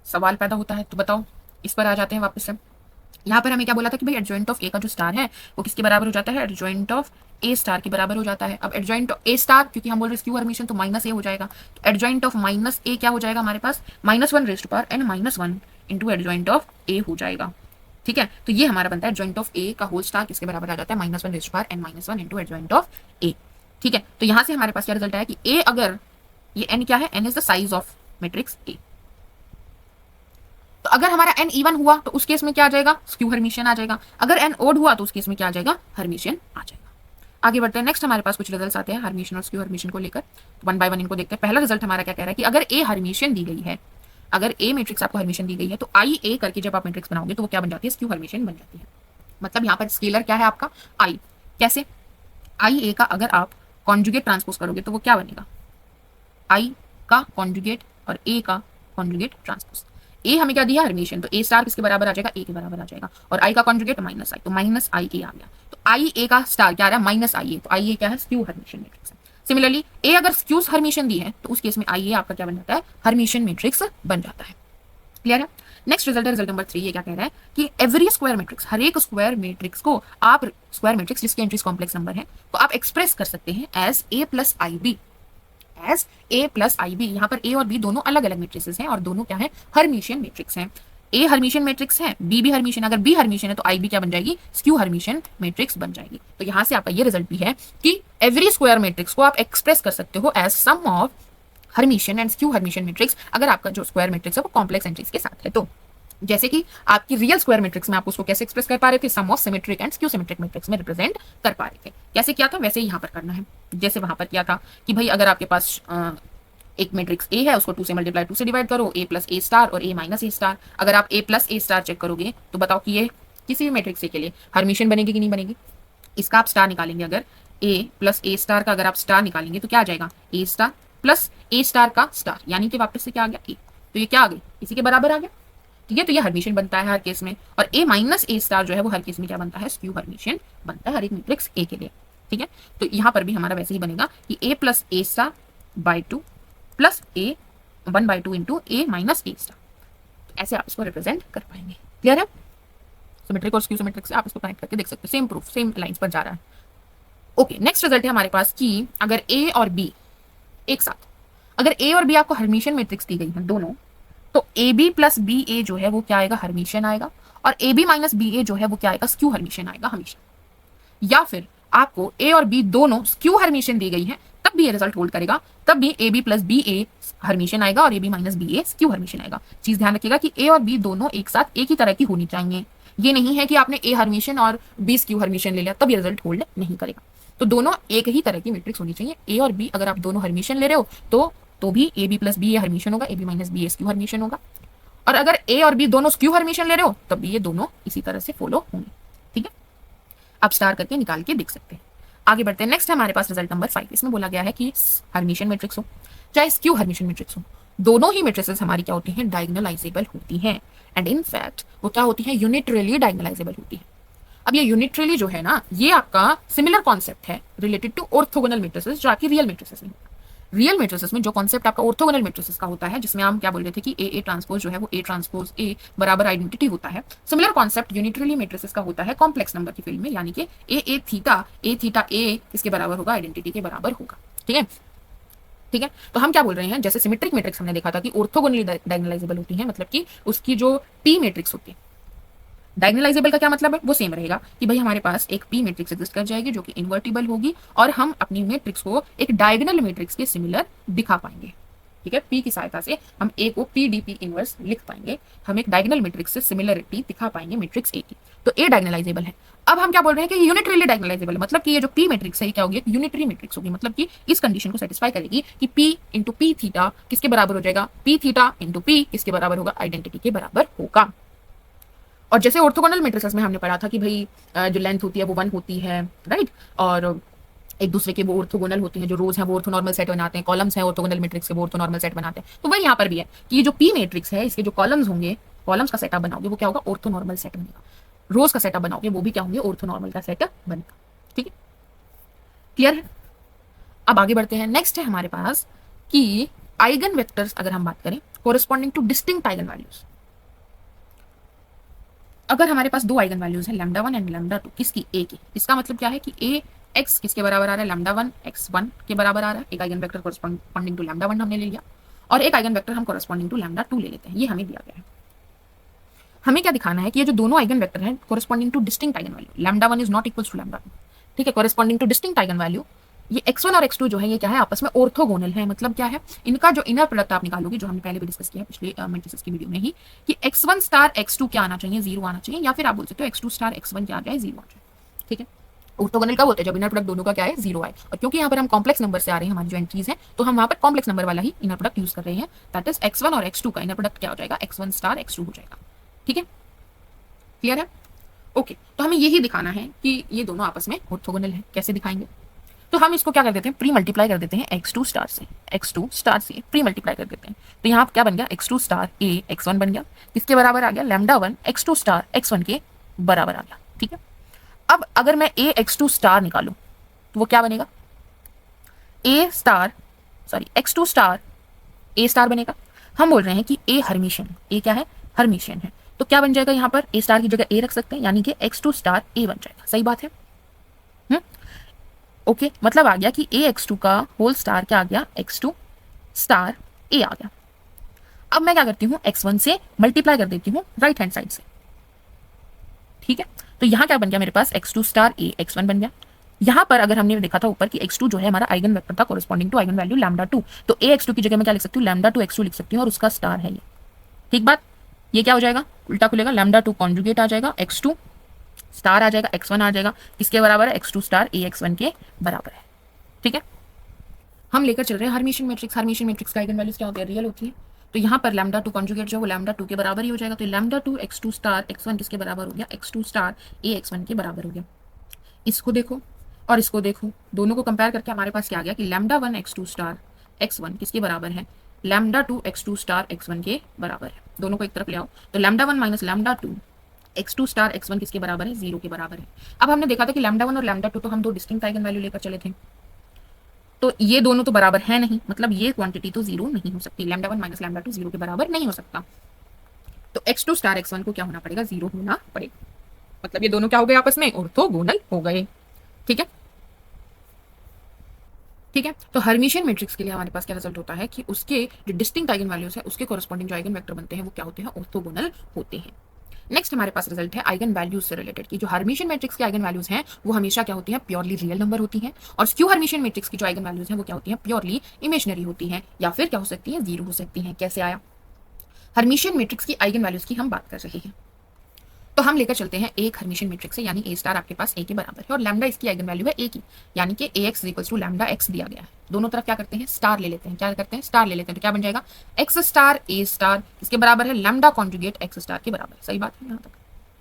सवाल पैदा होता है। तो बताओ, इस पर आ जाते हैं वापस से। यहाँ पर हमें क्या बोला था कि भाई एडजॉइंट ऑफ ए का जो स्टार है वो किसके बराबर हो जाता है, एडजॉइंट ऑफ ए स्टार के बराबर हो जाता है। अब एडजॉइंट ऑफ ए स्टार, क्योंकि हम बोल रहे हैं स्क्यू हर्मिशियन, तो माइनस ए हो जाएगा, तो एडजॉइंट ऑफ माइनस ए क्या हो जाएगा हमारे पास, -1 raise to power n -1 into adjoint of A हो जाएगा। ठीक है, तो ये हमारा बनता है एडजॉइंट ऑफ ए का होल स्टार किसके बराबर आ जाता है, -1 raise to power n -1 into adjoint of A. ठीक है, तो यहाँ से हमारे पास क्या रिजल्ट आया कि ए, अगर ये n क्या है, n is the size of matrix A, तो अगर हमारा n इवन हुआ तो उस केस में क्या आ जाएगा, स्क्यू हर्मिशियन आ जाएगा, अगर n ओड हुआ तो उस केस में क्या आ जाएगा, हर्मिशियन आ जाएगा। आगे बढ़ते हैं, नेक्स्ट हमारे पास कुछ रिजल्ट्स आते हैं हर्मिशियन और स्क्यू हर्मिशियन को लेकर, तो वन बाय वन इनको देखते हैं। पहला रिजल्ट हमारा क्या कह रहा है कि अगर ए हर्मिशियन दी गई है, अगर ए मैट्रिक्स आपको हर्मिशियन दी गई है तो आई ए करके जब आप मैट्रिक्स बनाओगे तो वो क्या बन जाती है, स्क्यू हर्मिशियन बन जाती है। मतलब यहाँ पर स्केलर क्या है आपका, आई, कैसे, आई ए का अगर आप कॉन्जुगेट ट्रांसपोज करोगे तो वो क्या बनेगा, आई का कॉन्जुगेट और ए का कॉन्जुगेट ट्रांसपोज। ए हमें क्या दिया, हर्मिशियन, तो ए स्टार किसके बराबर आ जाएगा, ए के बराबर आ जाएगा, और आई का कॉन्जुगेट माइनस आई, तो माइनस आई ए आ गया, तो आई ए का स्टार क्या आ रहा है, माइनस आई ए, तो आई ए क्या है, स्क्यू हर्मिशियन मैट्रिक्स है। सिमिलरली ए अगर स्क्यू हर्मिशियन दी है तो उस केस में आई ए आपका क्या बन जाता है, हर्मिशियन मैट्रिक्स बन जाता है। क्लियर है। नेक्स्ट रिजल्ट है रिजल्ट नंबर 3, ये क्या कह रहा है कि एवरी स्क्वायर मैट्रिक्स, हर एक स्क्वायर मैट्रिक्स को आप, स्क्वायर मैट्रिक्स जिसकी एंट्रीज कॉम्प्लेक्स नंबर है, तो आप एक्सप्रेस कर सकते हैं as A plus i B, as A plus i B. यहाँ पर ए और बी दोनों अलग अलग मैट्रिसेस हैं और दोनों क्या है, हर्मिशियन मैट्रिक्स हैं। ए हर्मिशियन मैट्रिक्स है, बी भी हर्मिशियन, अगर बी हर्मिशियन है तो आई बी क्या बन जाएगी, स्क्यू हर्मिशियन मैट्रिक्स बन जाएगी। तो यहाँ से आपका ये रिजल्ट भी है कि एवरी स्क्वायर मैट्रिक्स को आप एक्सप्रेस कर सकते हो as sum of hermitian and skew hermitian matrix अगर आपका जो स्क्वायर मैट्रिक्स है वो कॉम्प्लेक्स एंट्रीज के साथ है। तो जैसे कि आपकी रियल स्क्वायर मैट्रिक्स में आप उसको कैसे एक्सप्रेस कर पा रहे थे, sum of symmetric and skew symmetric matrix में रिप्रेजेंट कर पा रहे थे। कैसे किया था वैसे ही यहाँ पर करना है, जैसे वहां पर किया था कि भाई अगर आपके पास एक मैट्रिक्स ए है, उसको 2 से मल्टीप्लाई 2 से डिवाइड करो, ए प्लस ए स्टार और ए माइनस ए स्टार। अगर आप ए प्लस ए स्टार चेक करोगे तो बताओ कि ये किसी भी मैट्रिक्स ए के लिए हर्मिशियन बनेगी कि नहीं बनेगी। इसका आप स्टार निकालेंगे, अगर ए प्लस ए स्टार का अगर आप स्टार निकालेंगे तो क्या आ जाएगा, ए स्टार प्लस ए स्टार का स्टार, यानी कि वापस से क्या आ गया, ए। तो ये क्या आ गई, इसी के बराबर आ गया। ठीक है, तो ये हर्मिशियन बनता है हर केस में। और ए माइनस ए स्टार जो है वो हर केस में क्या बनता है, स्क्यू हर्मिशियन बनता है हर एक मैट्रिक्स ए के लिए। ठीक है, तो यहाँ पर भी हमारा वैसे ही बनेगा कि A plus A star by 2 plus A 1/2 into A minus A star. ऐसे आप इसको रिप्रेजेंट कर पाएंगे। क्लियर है? सिमेट्रिक और स्क्यू सिमेट्रिक से आप इसको कनेक्ट करके देख सकते हैं, सेम प्रूफ सेम लाइंस पर जा रहा है। ओके, नेक्स्ट रिजल्ट है हमारे पास कि अगर ए और बी एक साथ, अगर ए और बी आपको हर्मिशियन मैट्रिक्स दी गई है दोनों, तो ए बी प्लस बी ए जो है वो क्या आएगा, हर्मिशियन आएगा। और ए बी माइनस बी ए जो है वो क्या आएगा, स्क्यू हर्मिशियन आएगा हमेशा। या फिर आपको ए और बी दोनों स्क्यू हर्मिशियन दी गई है, तब भी ये रिजल्ट होल्ड करेगा, तब भी A B plus B A hermitian आएगा और A B minus B A skew hermitian आएगा। चीज ध्यान रखिएगा कि ए और बी दोनों एक साथ एक ही तरह की होनी चाहिए। ये नहीं है कि आपने ए हर्मिशियन और बी स्क्यू हर्मिशियन ले लिया तब ये रिजल्ट होल्ड नहीं करेगा। तो दोनों एक ही तरह की मैट्रिक्स होनी चाहिए। ए और बी अगर आप दोनों हर्मिशियन ले रहे हो तो भी A B plus B A Hermitian होगा, A B minus B A skew Hermitian होगा। और अगर ए और बी दोनों स्क्यू हर्मिशियन ले रहे हो तब भी ये दोनों इसी तरह से फॉलो होंगे। ठीक है, आप स्टार करके निकाल के देख सकते हैं। आगे बढ़ते हैं। नेक्स्ट है हमारे पास रिजल्ट नंबर 5। इसमें बोला गया है कि हर्मिशियन मैट्रिक्स हो चाहे स्क्यू हर्मिशियन मैट्रिक्स हो, दोनों ही मैट्रिसेस हमारी क्या होती हैं, डायगोनलाइजेबल होती हैं। एंड इन फैक्ट वो क्या होती है, यूनिटरली डायगोनलाइजेबल होती है। अब ये यूनिटरली जो है ना, ये आपका सिमिलर कॉन्सेप्ट है रिलेटेड टू ऑर्थोगोनल मैट्रिसेस, जो आपकी रियल मैट्रिसेस में होता है। रियल मैट्रिसेस में जो कॉन्सेप्ट आपका ऑर्थोगोनल मैट्रिसेस का होता है, जिसमें हम क्या बोल रहे थे कि ए ट्रांसपोज जो है वो ए ट्रांसपोज ए बराबर आइडेंटिटी होता है, सिमिलर कॉन्सेप्ट यूनिटरली मैट्रिसेस का होता है कॉम्प्लेक्स नंबर की फील्ड में, यानी कि ए थीटा ए किसके बराबर होगा, आइडेंटिटी के बराबर होगा। ठीक है, ठीक है, तो हम क्या बोल रहे हैं, जैसे सिमेट्रिक मैट्रिक्स हमने देखा था कि ऑर्थोगोनली डायगोनलाइजेबल होती है, मतलब कि उसकी जो पी मैट्रिक्स होती है, डायगोनलाइजेबल का क्या मतलब है, वो सेम रहेगा कि भाई हमारे पास एक पी मैट्रिक्स एग्जिस्ट कर जाएगी जो कि इन्वर्टिबल होगी और हम अपनी मैट्रिक्स को एक डायगोनल मैट्रिक्स के सिमिलर दिखा पाएंगे। ठीक है, पी की सहायता से हम ए को पी डी पी इनवर्स लिख पाएंगे, हम एक डायगोनल मैट्रिक्स से सिमिलरिटी दिखा पाएंगे मैट्रिक्स ए की। तो ए डायगोनलाइजेबल है। अब हम क्या बोल रहे हैं कि यूनिटरीली डायगोनलाइजेबल, मतलब कि ये जो पी मैट्रिक्स है क्या होगी, यूनिटरी मैट्रिक्स होगी, मतलब कि इस कंडीशन को सेटिस्फाई करेगी कि पी इंटू पी थीटा किसके बराबर हो जाएगा, पी थीटा इंटू पी किसके बराबर होगा, आइडेंटिटी के बराबर होगा। और जैसे ऑर्थोगोनल मैट्रिसेस में हमने पढ़ा था कि भाई जो लेंथ होती है वो 1 होती है, राइट, और एक दूसरे के वो ऑर्थोगोनल होते हैं, जो रोज हैं वो ऑर्थोनॉर्मल सेट बनाते हैं, कॉलम्स हैं ऑर्थोगोनल मैट्रिक्स के वो ऑर्थोनॉर्मल सेट बनाते हैं। तो वही यहाँ पर भी है कि ये जो पी मैट्रिक्स है इसके जो कॉलम्स होंगे, कॉलम्स का सेटअप बनाओगे वो क्या होगा, ऑर्थोनॉर्मल सेट बनेगा। रोज का सेटअप बनाओगे वो भी क्या होंगे, ऑर्थोनॉर्मल का सेटअप बनेगा। ठीक है, क्लियर है? अब आगे बढ़ते हैं। नेक्स्ट है हमारे पास कि आइगन वेक्टर्स अगर हम बात करें corresponding to distinct eigen values. अगर हमारे पास दो आइगन वैल्यूज हैं λ1 एंड λ2 किसकी, ए की, इसका मतलब क्या है कि ए एक्स किसके बराबर आ रहा है, λ1 x1 के बराबर आ रहा है। एक आइगन वेक्टर कोरिस्पॉन्डिंग टू λ1 हमने ले लिया और एक आइगन वेक्टर हम कोरिस्पॉन्डिंग टू λ2 ले लेते हैं। ये हमें दिया गया है। हमें क्या दिखाना है कि ये जो दोनों आइगन वेक्टर हैं corresponding to distinct eigenvalue, λ1 is not equals to λ2। ठीक है, corresponding to distinct eigenvalue, ये x1 और x2 जो है ये क्या है, आपस में ऑर्थोगोनल है। मतलब क्या है, इनका जो इनर प्रोडक्ट आप निकालोगे, जो हमने पहले भी डिस्कस किया पिछले मैट्रिसेस की वीडियो में ही, कि x1 स्टार x2 क्या आना चाहिए, 0 आना चाहिए, या फिर आप बोल सकते हो x2 स्टार x1 क्या आ जाए, 0 आ जाए। ठीक है, ऑर्थोगोनल कब होता है, जब इनर प्रोडक्ट दोनों का क्या है, 0 आए। और क्योंकि यहाँ पर हम कॉम्प्लेक्स नंबर से आ रहे हैं, हमारी जो एंट्रीज है, तो हम वहाँ पर कॉम्प्लेक्स नंबर वाला ही इनर प्रोडक्ट यूज कर रहे हैं। दैट इज x1 और x2 का इनर प्रोडक्ट क्या हो जाएगा, x1 स्टार x2 हो जाएगा। ठीक है, क्लियर है? ओके, तो हमें यही दिखाना है कि ये दोनों आपस में ऑर्थोगोनल है। कैसे दिखाएंगे, तो हम इसको क्या कर देते हैं, प्री मल्टीप्लाई कर देते हैं x2 स्टार से, x2 स्टार से प्री मल्टीप्लाई कर देते हैं। तो यहाँ क्या बन गया, x2 स्टार a x1 बन गया, किसके बराबर आ गया, λ1 x2 स्टार x1 के बराबर आ गया। ठीक है, अब अगर मैं a x2 स्टार निकालूं तो वो क्या बनेगा, x2 स्टार a स्टार बनेगा। हम बोल रहे हैं कि a हर्मिशियन, a क्या है, हर्मिशियन है, तो क्या बन जाएगा, यहाँ पर a स्टार की जगह a रख सकते हैं, यानी कि x2 स्टार a बन जाएगा। सही बात है? ओके, मतलब आ गया कि a x2 का होल स्टार क्या आ गया, x2 स्टार a आ गया। अब मैं क्या करती हूँ, x1 से मल्टीप्लाई कर देती हूँ राइट हैंड साइड से। ठीक है, तो यहाँ क्या बन गया मेरे पास, x2 स्टार a x1 बन गया। यहाँ पर अगर हमने देखा था ऊपर कि x2 जो है हमारा आइगन वेक्टर था कोरिस्पॉन्डिंग टू आइगन वैल्यू λ2, तो ax2 की जगह मैं क्या लिख सकती हूँ, λ2x2 लिख सकती हूँ और उसका स्टार है ये। ठीक बात, ये क्या हो जाएगा, उल्टा खुलेगा, λ2 कॉन्जुगेट आ जाएगा, x2 स्टार आ जाएगा, x1 आ जाएगा, किसके बराबर है, x2 स्टार ax1 के बराबर है। ठीक है, हम लेकर चल रहे हैं हर्मिशियन मैट्रिक्स। हर्मिशियन मैट्रिक्स का आइगन वैल्यूज क्या होती है, रियल होती है। तो यहाँ पर λ2 कॉन्जुगेट जो है वो λ2 के बराबर ही हो जाएगा। तो λ2 x2 स्टार x1 किसके बराबर हो गया, x2 स्टार ax1 के बराबर हो गया। इसको देखो और इसको देखो, दोनों को कंपेयर करके हमारे पास क्या आ गया कि λ1 x2 स्टार x1 किसके बराबर है, λ2 x2 स्टार x1 के बराबर है। दोनों को एक तरफ ले आओ, तो λ1 माइनस λ2 x2 स्टार x1 किसके बराबर है, 0 के बराबर है। अब हमने देखा था कि λ1 और λ2 तो हम दो डिस्टिंक्ट आइगन वैल्यू लेकर चले थे, तो ये दोनों तो बराबर है नहीं, मतलब ये क्वांटिटी तो 0 नहीं हो सकती, λ1 माइनस λ2 0 के बराबर नहीं हो सकता। तो x2 स्टार x1 को क्या होना पड़ेगा, 0 होना पड़ेगा, मतलब ये दोनों क्या हो गए आपस में, ऑर्थोगोनल हो गए। ठीक है, ठीक है। तो हर्मिशियन मैट्रिक्स के लिए हमारे पास क्या रिजल्ट होता है कि उसके जो डिस्टिंक्ट आइगन वैल्यूज है उसके कोरिस्पॉन्डिंग जो आइगन वेक्टर बनते हैं वो क्या होते हैं, ऑर्थोगोनल होते हैं। नेक्स्ट हमारे पास रिजल्ट है आइगन वैल्यूज से रिलेटेड की जो हर्मिशियन मैट्रिक्स की आइगन वैल्यूज हैं वो हमेशा क्या होती हैं, प्योरली रियल नंबर होती हैं, और स्क्यू हर्मिशियन मैट्रिक्स की जो आइगन वैल्यूज हैं वो क्या होती हैं, प्योरली इमेजिनरी होती हैं, या फिर क्या हो सकती हैं, 0 हो सकती हैं। कैसे आया, हर्मिशियन मैट्रिक्स की आइगन वैल्यूज की हम बात कर रहे हैं, तो हम लेकर चलते हैं एक हर्मिशियन मैट्रिक्स है, यानी ए स्टार आपके पास ए के बराबर है और लैम्डा इसकी आइगन वैल्यू है ए की, यानी कि ax equals to lambda x दिया गया है। दोनों तरफ क्या करते हैं, स्टार ले लेते हैं, क्या करते हैं, स्टार ले लेते हैं। तो क्या बन जाएगा, x स्टार a स्टार इसके बराबर है लैम्डा कॉन्जुगेट x स्टार के बराबर। सही बात है यहाँ तक,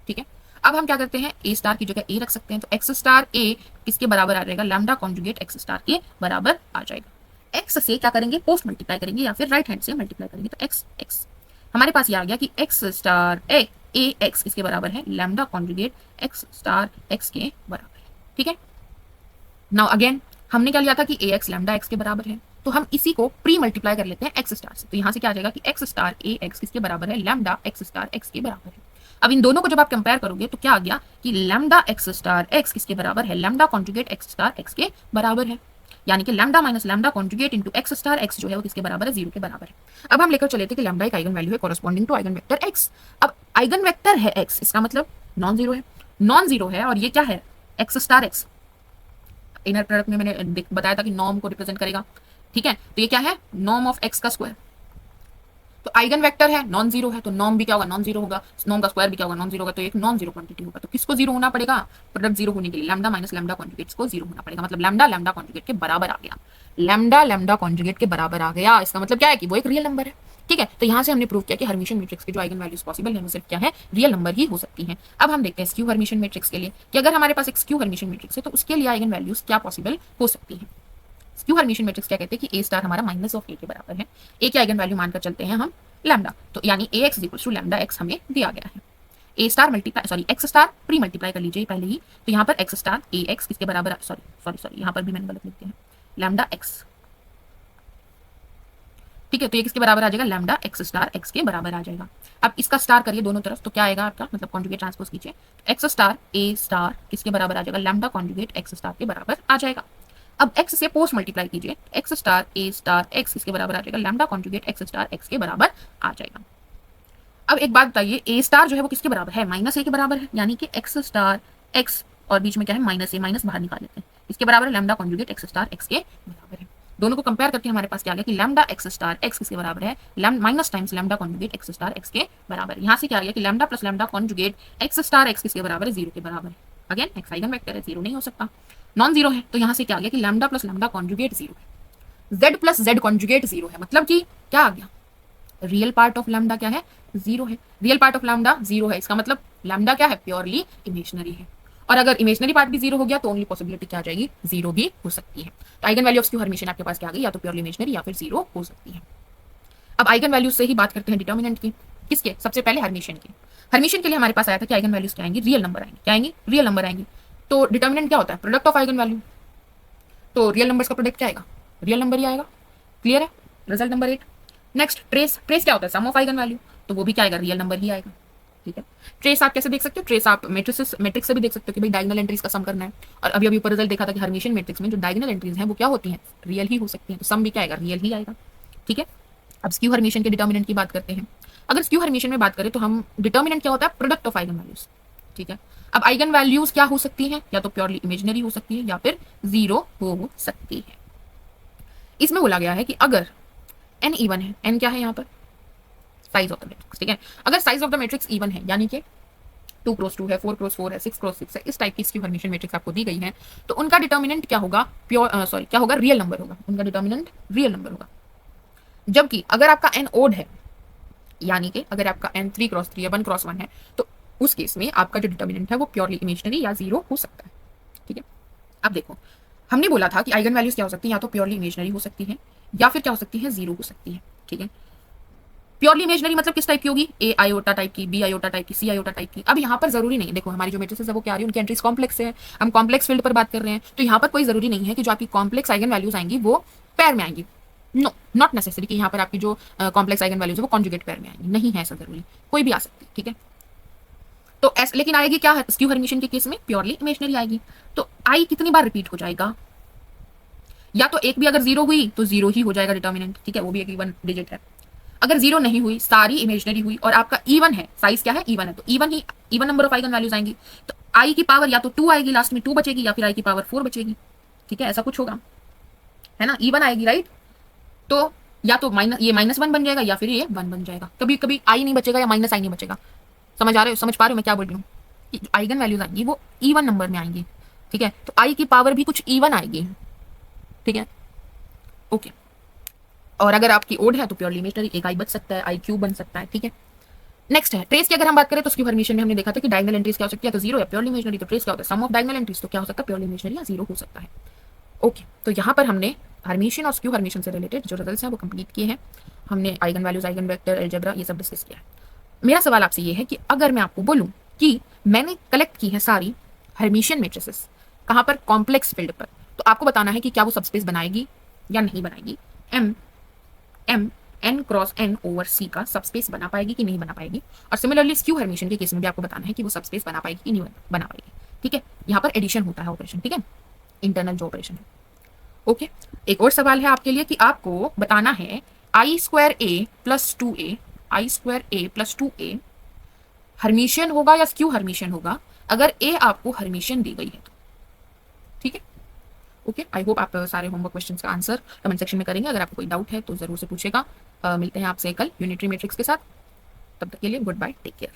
ठीक है। अब हम क्या करते हैं, a स्टार की जगह a रख सकते हैं, तो x स्टार a किसके बराबर आ जाएगा, लैम्डा कॉन्जुगेट x स्टार के बराबर आ जाएगा। x से क्या करेंगे, पोस्ट मल्टीप्लाई करेंगे या फिर राइट हैंड से मल्टीप्लाई करेंगे, तो x हमारे पास ये आ गया कि x स्टार a x इसके बराबर है lambda conjugate x star x के बराबर है। ठीक है, नाउ अगेन हमने क्या लिया था कि ax लैम्डा x के बराबर है, तो हम इसी को प्री मल्टीप्लाई कर लेते हैं x स्टार से, तो यहां से क्या आ जाएगा कि x स्टार ax किसके बराबर है, लैम्डा x स्टार x के बराबर है। अब इन दोनों को जब आप कंपेयर करोगे तो क्या आ गया कि लैम्डा x स्टार x किसके बराबर है, lambda conjugate x star x के बराबर है, यानी कि lambda minus lambda conjugate into x star x जो है वो किसके बराबर है, 0 के बराबर है। अब हम लेकर चले थे कि लैम्डा एक आइगन वैल्यू है corresponding to eigen vector x। अब आइगन वेक्टर है x, इसका मतलब नॉन जीरो है, नॉन जीरो है, और ये क्या है, x star x। Inner product में मैंने बताया था कि नॉर्म को रिप्रेजेंट करेगा, ठीक है। तो ये क्या है, नॉर्म ऑफ x का स्क्वायर। तो आइगन वेक्टर है, नॉन जीरो है, तो नॉर्म भी क्या होगा, नॉन जीरो होगा, नॉर्म का स्क्वायर भी क्या होगा, नॉन जीरो होगा, तो एक नॉन जीरो क्वांटिटी होगा। तो किसको जीरो होना पड़ेगा, प्रोडक्ट जीरो होने के लिए लैम्डा माइनस लैम्डा कॉन्जुगेट को जीरो होना पड़ेगा, मतलब लैम्डा लैम्डा कॉन्जुगेट के बराबर आ गया, लैम्डा लैम्डा कॉन्जुगेट के बराबर आ गया। इसका मतलब क्या है कि वो एक रियल नंबर है। ठीक है, तो यहाँ से हमने प्रूव किया कि हर्मिशियन मैट्रिक्स के जो आइगन वैल्यूज पॉसिबल है वो सिर्फ क्या है, रियल नंबर ही हो सकती हैं। अब हम देखते हैं स्क्यू हर्मिशियन मैट्रिक्स के लिए कि अगर हमारे पास एक स्क्यू हर्मिशियन मैट्रिक्स है तो उसके लिए आइगन वैल्यूज क्या पॉसिबल हो सकती है। स्क्यू हर्मिशियन मैट्रिक्स क्या कहते हैं कि a स्टार हमारा माइनस ऑफ a के बराबर है, a की आइगन वैल्यू मानकर चलते हैं हम लैम्डा, तो यानी ax equals to lambda x हमें दिया गया है। a star multiply sorry x star pre multiply कर लीजिए पहले ही, तो यहाँ पर x स्टार ax किसके बराबर, सॉरी यहाँ पर भी मैंने गलत लिखते हैं, लैम्डा x। ठीक है, तो ये किसके बराबर आ जाएगा, लैम्डा x स्टार x के बराबर आ जाएगा। अब इसका स्टार करिए दोनों तरफ, तो क्या आएगा आपका, मतलब कॉन्जुगेट ट्रांसपोज कीजिए, x स्टार a स्टार किसके बराबर आ जाएगा, लैम्डा कॉन्जुगेट x स्टार के बराबर आ जाएगा। अब x से पोस्ट मल्टीप्लाई कीजिए, x star a star x किसके बराबर आ जाएगा, lambda conjugate x star x के बराबर आ जाएगा। अब एक बात बताइए, a स्टार जो है वो किसके बराबर है, माइनस a के बराबर है, यानी कि x स्टार x और बीच में क्या है माइनस a, माइनस बाहर निकाल लेते हैं, इसके बराबर है lambda conjugate x star x के बराबर है। दोनों को कंपेयर करके हमारे पास क्या आ गया कि लैम्डा x स्टार x किसके बराबर है, minus times lambda conjugate x star x के बराबर। यहाँ से क्या आ गया कि lambda plus lambda conjugate x star x किसके बराबर है, 0 के बराबर है। अगेन x आइगन वेक्टर है, 0 नहीं हो सकता, नॉन जीरो है, तो यहाँ से क्या आ गया कि लैम्डा प्लस लैम्डा कॉन्जुगेट 0 है, z प्लस z कॉन्जुगेट 0 है, मतलब कि क्या आ गया, रियल पार्ट ऑफ लैम्डा क्या है, 0 है, रियल पार्ट ऑफ लैम्डा 0 है, इसका मतलब लैम्डा क्या है, प्योरली इमेजिनरी है। और अगर इमेजिनरी पार्ट भी 0 हो गया तो ओनली पॉसिबिलिटी क्या आ जाएगी, 0 भी हो सकती है। तो eigen value of skew Hermitian आपके पास क्या आ गई, या तो प्योरली इमेजिनरी या फिर 0 हो सकती है। अब आइगन वैल्यूज से ही बात करते हैं डिटर्मिनेंट की, किसके, सबसे पहले हर्मिशियन की। हर्मिशियन के लिए हमारे पास आया था कि आइगन वैल्यूज क्या आएंगी, रियल नंबर आएंगे, क्या आएंगे, रियल नंबर आएंगे। तो डिटर्मिनेंट क्या होता है, प्रोडक्ट ऑफ आइगन वैल्यू, तो रियल नंबर्स का प्रोडक्ट क्या आएगा, रियल नंबर ही आएगा। क्लियर है, result number 8। Next trace, trace क्या होता है, सम ऑफ आइगन वैल्यू, तो वो भी क्या आएगा, रियल नंबर ही आएगा। ठीक है, ट्रेस आप कैसे देख सकते हो, ट्रेस आप मैट्रिक्स से भी देख सकते हो कि भाई डायगोनल एंट्रीज का सम करना है, और अभी अभी ऊपर रिजल्ट देखा था कि हर्मिशियन मैट्रिक्स में जो डायगोनल एंट्रीज हैं वो क्या होती हैं, रियल ही हो सकती हैं, तो सम भी क्या आएगा, रियल ही आएगा। ठीक है, अब स्क्यू हर्मिशियन के डिटर्मिनेंट की बात करते हैं। अगर स्क्यू हर्मिशियन में बात करें तो हम डिटर्मिनेंट क्या होता है, प्रोडक्ट ऑफ आइगन वैल्यूज, ठीक है। अब आइगन वैल्यूज क्या हो सकती हैं, या तो प्योरली इमेजिनरी हो सकती है या फिर जीरो हो सकती है। इसमें बोला गया है कि अगर एन इवन है, एन क्या है यहाँ पर, साइज ऑफ द मैट्रिक्स, ठीक है। अगर size of the matrix even है, यानी कि 2x2 है, 4x4 है, 6x6 है, इस टाइप की स्क्यू हर्मिशियन मैट्रिक्स आपको दी गई है, तो उनका डिटर्मिनेंट क्या होगा, क्या होगा, रियल नंबर होगा, उनका डिटर्मिनेंट रियल नंबर होगा। जबकि अगर आपका एन ओड है, यानी कि अगर आपका एन 3x3 या 1x1 है, तो उस केस में आपका जो डिटर्मिनेंट है वो प्योरली इमेजिनरी या जीरो हो सकता है। ठीक है। अब देखो, हमने बोला था कि आइगन वैल्यूज क्या हो सकती है, या तो प्योरली इमेजिनरी हो सकती है या फिर क्या हो सकती है, जीरो हो सकती है। ठीक है। प्योरली इमेजिनरी मतलब किस टाइप की होगी, ए आयोटा टाइप की, बी आयोटा टाइप की, सी आयोटा टाइप की। अब यहाँ पर जरूरी नहीं, देखो हमारी जो मैट्रिसेस है वो क्या आ रही है, उनकी एंट्रीज कॉम्प्लेक्स है, हम कॉम्प्लेक्स फील्ड पर बात कर रहे हैं, तो यहाँ पर कोई जरूरी नहीं है कि जो आपकी कॉम्प्लेक्स आइगन वैल्यूज आएंगी वो पैर में आएंगी। नो, नॉट नेसेसरी कि यहाँ पर आपकी जो कॉम्प्लेक्स आइगन वैल्यूज है वो कॉन्जुगेट पैर में आएंगी, नहीं है ऐसा जरूरी, कोई भी आ सकती है। ठीक है। तो ऐसे लेकिन आएगी क्या स्क्यू हर्मिशियन के केस में, प्योरली इमेजिनरी आएगी। तो आई कितनी बार रिपीट हो जाएगा, या तो एक भी अगर जीरो हुई तो जीरो ही हो जाएगा डिटर्मिनेंट, ठीक है, वो भी एक इवन डिजिट है। अगर जीरो नहीं हुई, सारी इमेजिनरी हुई और आपका इवन है, साइज क्या है, इवन है, तो even he, even number of eigen values आएंगी। तो आई की पावर या तो 2 आएगी, लास्ट में 2 बचेगी, या फिर आई की पावर 4 बचेगी। ठीक है, ऐसा कुछ होगा, है ना, इवन आएगी, राइट। तो या तो माइनस, ये -1 बन जाएगा या फिर ये 1 बन जाएगा, कभी कभी आई नहीं बचेगा या माइनस आई नहीं बचेगा। समझ आ रहे हो, समझ पा रहे हो मैं क्या बोल रही हूँ, जो आइगन वैल्यूज आएंगी वो इवन नंबर में आएंगी। ठीक है, तो आई की पावर भी कुछ इवन आएगी। ठीक है, ओके। और अगर आपकी ओड है तो प्योरली इमेजिनरी, एक आई बच सकता है, आई क्यूब बन सकता है। ठीक है। नेक्स्ट है ट्रेस की, अगर हम बात करें तो स्क्यू हर्मिशियन में हमने देखा था कि डायगोनल एंट्रीज क्या हो सकती है, तो जीरो या प्योरली इमेजिनरी। तो ट्रेस क्या होता है, सम ऑफ डायगोनल एंट्रीज, तो क्या हो सकता है, प्योरली इमेजिनरी या जीरो हो सकता है। ओके, तो यहाँ पर हमने हर्मिशियन और स्क्यू हर्मिशियन से रिलेटेड जो रिजल्ट्स हैं वो कंप्लीट किए हैं। हमने eigen values, eigen vector, algebra, ये सब डिस्कस किया है। मेरा सवाल आपसे ये है कि अगर मैं आपको बोलूं कि मैंने कलेक्ट की है सारी हर्मिशियन मैट्रिसेस कहाँ पर, कॉम्प्लेक्स फील्ड पर, तो आपको बताना है कि क्या वो सबस्पेस बनाएगी या नहीं बनाएगी। M M N cross N over C का सबस्पेस बना पाएगी कि नहीं बना पाएगी। और सिमिलरली स्क्यू हर्मिशियन के केस में भी आपको बताना है कि वो सबस्पेस बना पाएगी कि नहीं बना पाएगी। ठीक है, यहाँ पर एडिशन होता है ऑपरेशन, ठीक है, इंटरनल जो ऑपरेशन है। ओके, एक और सवाल है आपके लिए कि आपको बताना है आई स्क्वायर ए प्लस 2a, आई स्क्वायर ए प्लस 2a हर्मिशियन होगा या स्क्यू हर्मिशियन होगा, अगर ए आपको हर्मिशियन दी गई है तो। ठीक है, ओके। आई होप आप सारे होमवर्क क्वेश्चंस का आंसर कमेंट सेक्शन में करेंगे। अगर आपको कोई डाउट है तो जरूर से पूछेगा। मिलते हैं आपसे कल यूनिटरी मैट्रिक्स के साथ, तब तक के लिए गुड बाय, टेक केयर।